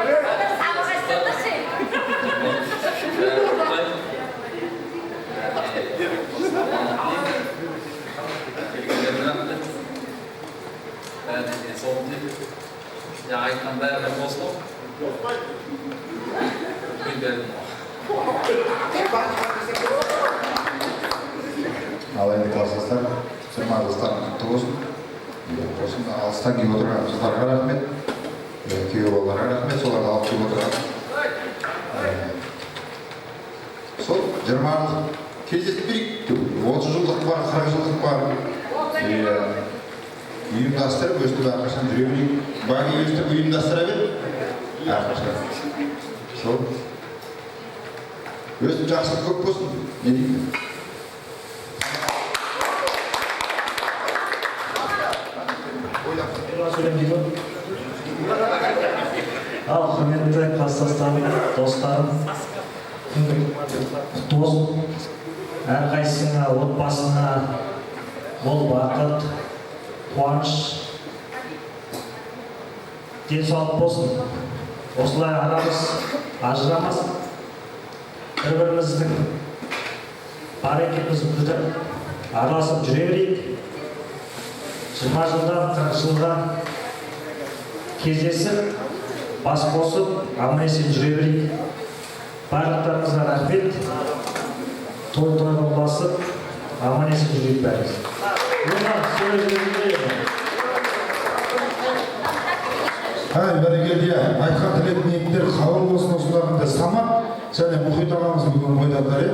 Ал енді класстастар, жиырма жастарың құтты болсын. Осында алыстан келіп отырған қыздарға рахмет, күйеу балаларға рахмет, соларды алып келіп отырған. Сол 20 жыл кездесіп берейік, 30 жылдық бар, 40 жылдық бар. Ұйымдастырып, өстіп әрқашан жүре берейік. Бағи өстіп ұйымдастыра бер, әрқашан. Сол. Өстіп жақсылық көп болсын, не деймін? Ал құрметті класстастарым, достарым, құтты болсын. Әрқайсыңа, отбасыңа мол бақыт, қуаныш, денсаулық болсын. Осылай арамыз ажырамасын. Бір-біріміздің бар екенімізді білдіріп, араласып жүре берейік. 20 жылдан, 40 жылдан кездесіп, бас қосып, аман-есен жүре берейік. Барлықтарыңызға рахмет. Той-тойға ұласып, аман-есен жүрейік бәріміз. Бәрекелді, айтқан тілек ниеттер қабыл болсын. Осыларында Самат және Мұхит ағамыз бүгін ойдатар.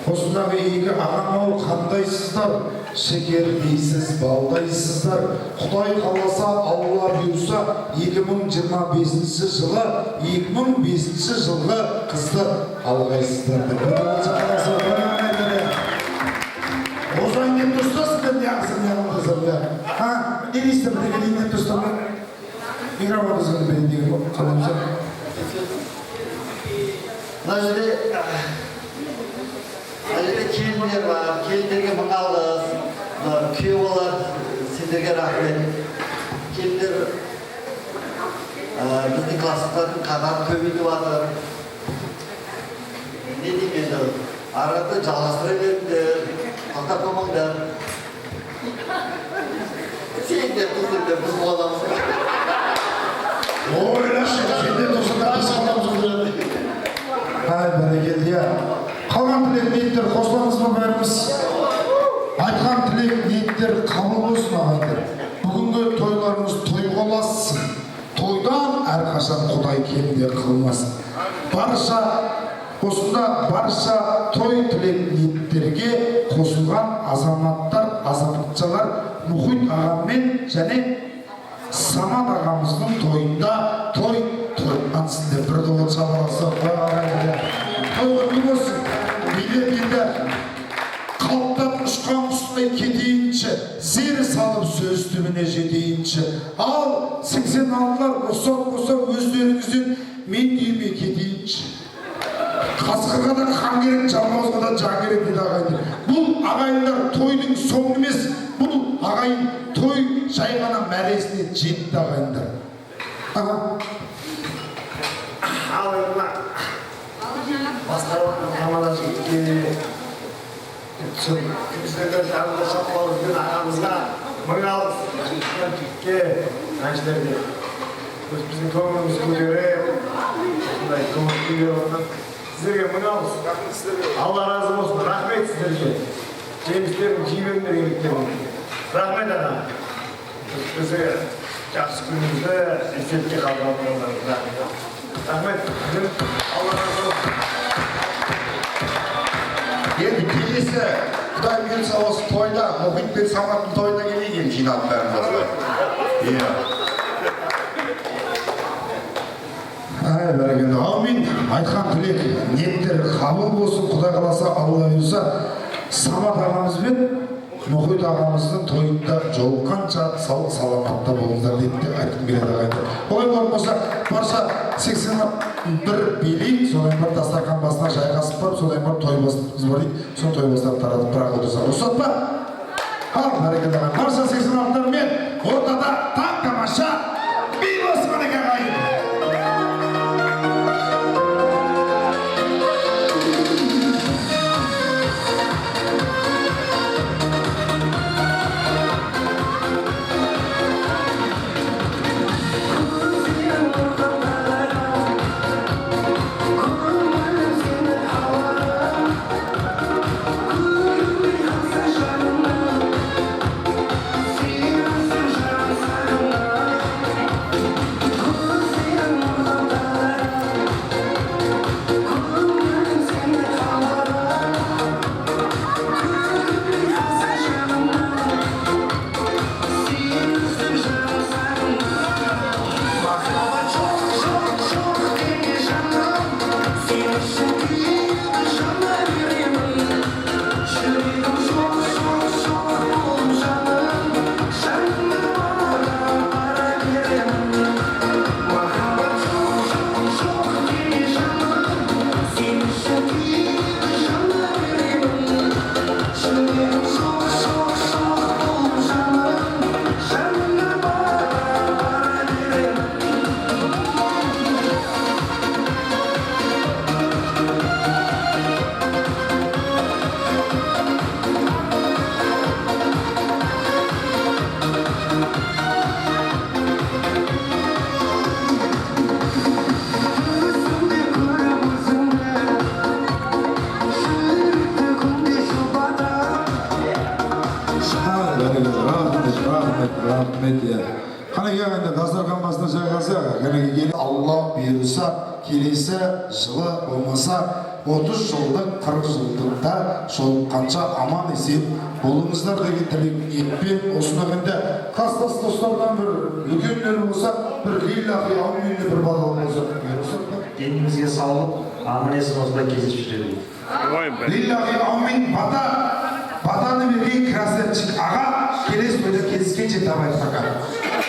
Осындағы екі ағам-ау қандайсыздар, шекер дейсіз, балдайсыздар. Құдай қаласа, Алла бұйырса, 2025 жылы, 2005 жылғы қызды алғайсыздар. Озан кеп тұстасын деп неғысың, неғылдызым. Не дейсің, дегелейінен тұстамын? Микрофоныңызды бен деген қаламсың. Мына жерде келіндер бар, келіндерге мың алғыс, күйеу балалар, сендерге рахмет. Келіндер біздің класстардың қатары көбейіп жатыр. Не деймін енді, арада жалғастыра беріңдер, тоқтап қалмаңдар. Сендер біздер біз боламыз. Ойлашы, сендер тұрсыңдар біз боламыз. Бәрекелді. Қалған тілек ниеттер қосыламыз ба бәріміз? Айтқан тілек ниеттер қабыл болсын ағайындар. Бүгінгі тойларымыз той боласын. Тойдан әрқашан Құдай кемде қылмасын. Барша той тілек ниеттерге қосылған азаматтар, азаматшалар Мұхит ағаммен және Самат ағамыздың тойында той тойлансындар. Бір доғыл шабаласы. Той болсын. Билет енді қалыптан ұшқан ұстай кетейінші, зер салып сөз түбіне жетейінші. Ал 86-лар қоса өздеріңізден мен дейме кетейінші. Қасқырға да қан керек, жалмауызға да жан керек дейді ағайындар. Бұл ағайындар тойдың соңы емес, бұл ағайын той жай ғана мәресіне жетті ағайындар. Ал енді басқаратын қамада жігітке күмістерлер жағында шапқалызбен ағамызға мың алғыс. Жігітке, әншілерге біздің көңіліміз көтеріп, осындай көңіл күй беріп отыр. Сіздерге мың алғыс. Алла разы болсын. Рахмет сіздерге. Жемістерін жей-беріңдер ерліктерін. Рахмет аға. Бізге жақсы күнімізді есепке қалдырғандарыңызға рахмет. Рахмет. Алла разы болсын. Енді келесі Құдай бұйырса осы тойда, Мұхит пен Саматтың тойына келейік енді жиналып бәріміз осылай. Бәрекелді. Аумин. Айтқан тілек ниеттер қабыл болсын. Құдай қаласа, Алла бұйырса, Самат ағамыз бен Мұхит ағамыздың тойында жолыққанша саламатта болыңыздар деп айтқым келеді ағайындар. Олай болмаса, барша 81 билейік, содан бір дастархан басына жайғасып барып, содан бір той басымыз бар дейді. Сол той бастарын таратып бірақ отырса. Рұқсат па? Ал, бәрекелді ағайын. Барша 86-лар мен ортада таң тамаша би болсын мінеке ағайын. Көзге Rahmet ya. Qana kelganda dasturxon basına жайғаса, Allah buyursa, kelесі жылы болмаса 30 жылдық, 40 жылдықта сол қанша аман есен болыңыздар деген тілек ниетпен осына кенде қастас достардан бір үлкендер болса, бір лиллахи ауминде бір бадал болса, денімізге саулық, аман есен осылай кездесіп жүреді. Лиллахи аумин батаны берген красавчик аға келесі тойда кездескенше табай тақа.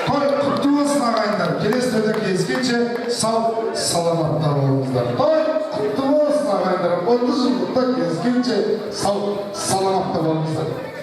Той құтты болсын ағайындар, келесі тойда кездескенше сау саламатта болыңыздар. Той құтты болсын ағайындар, 30 жылдықта кездескенше сау саламатта болыңыздар.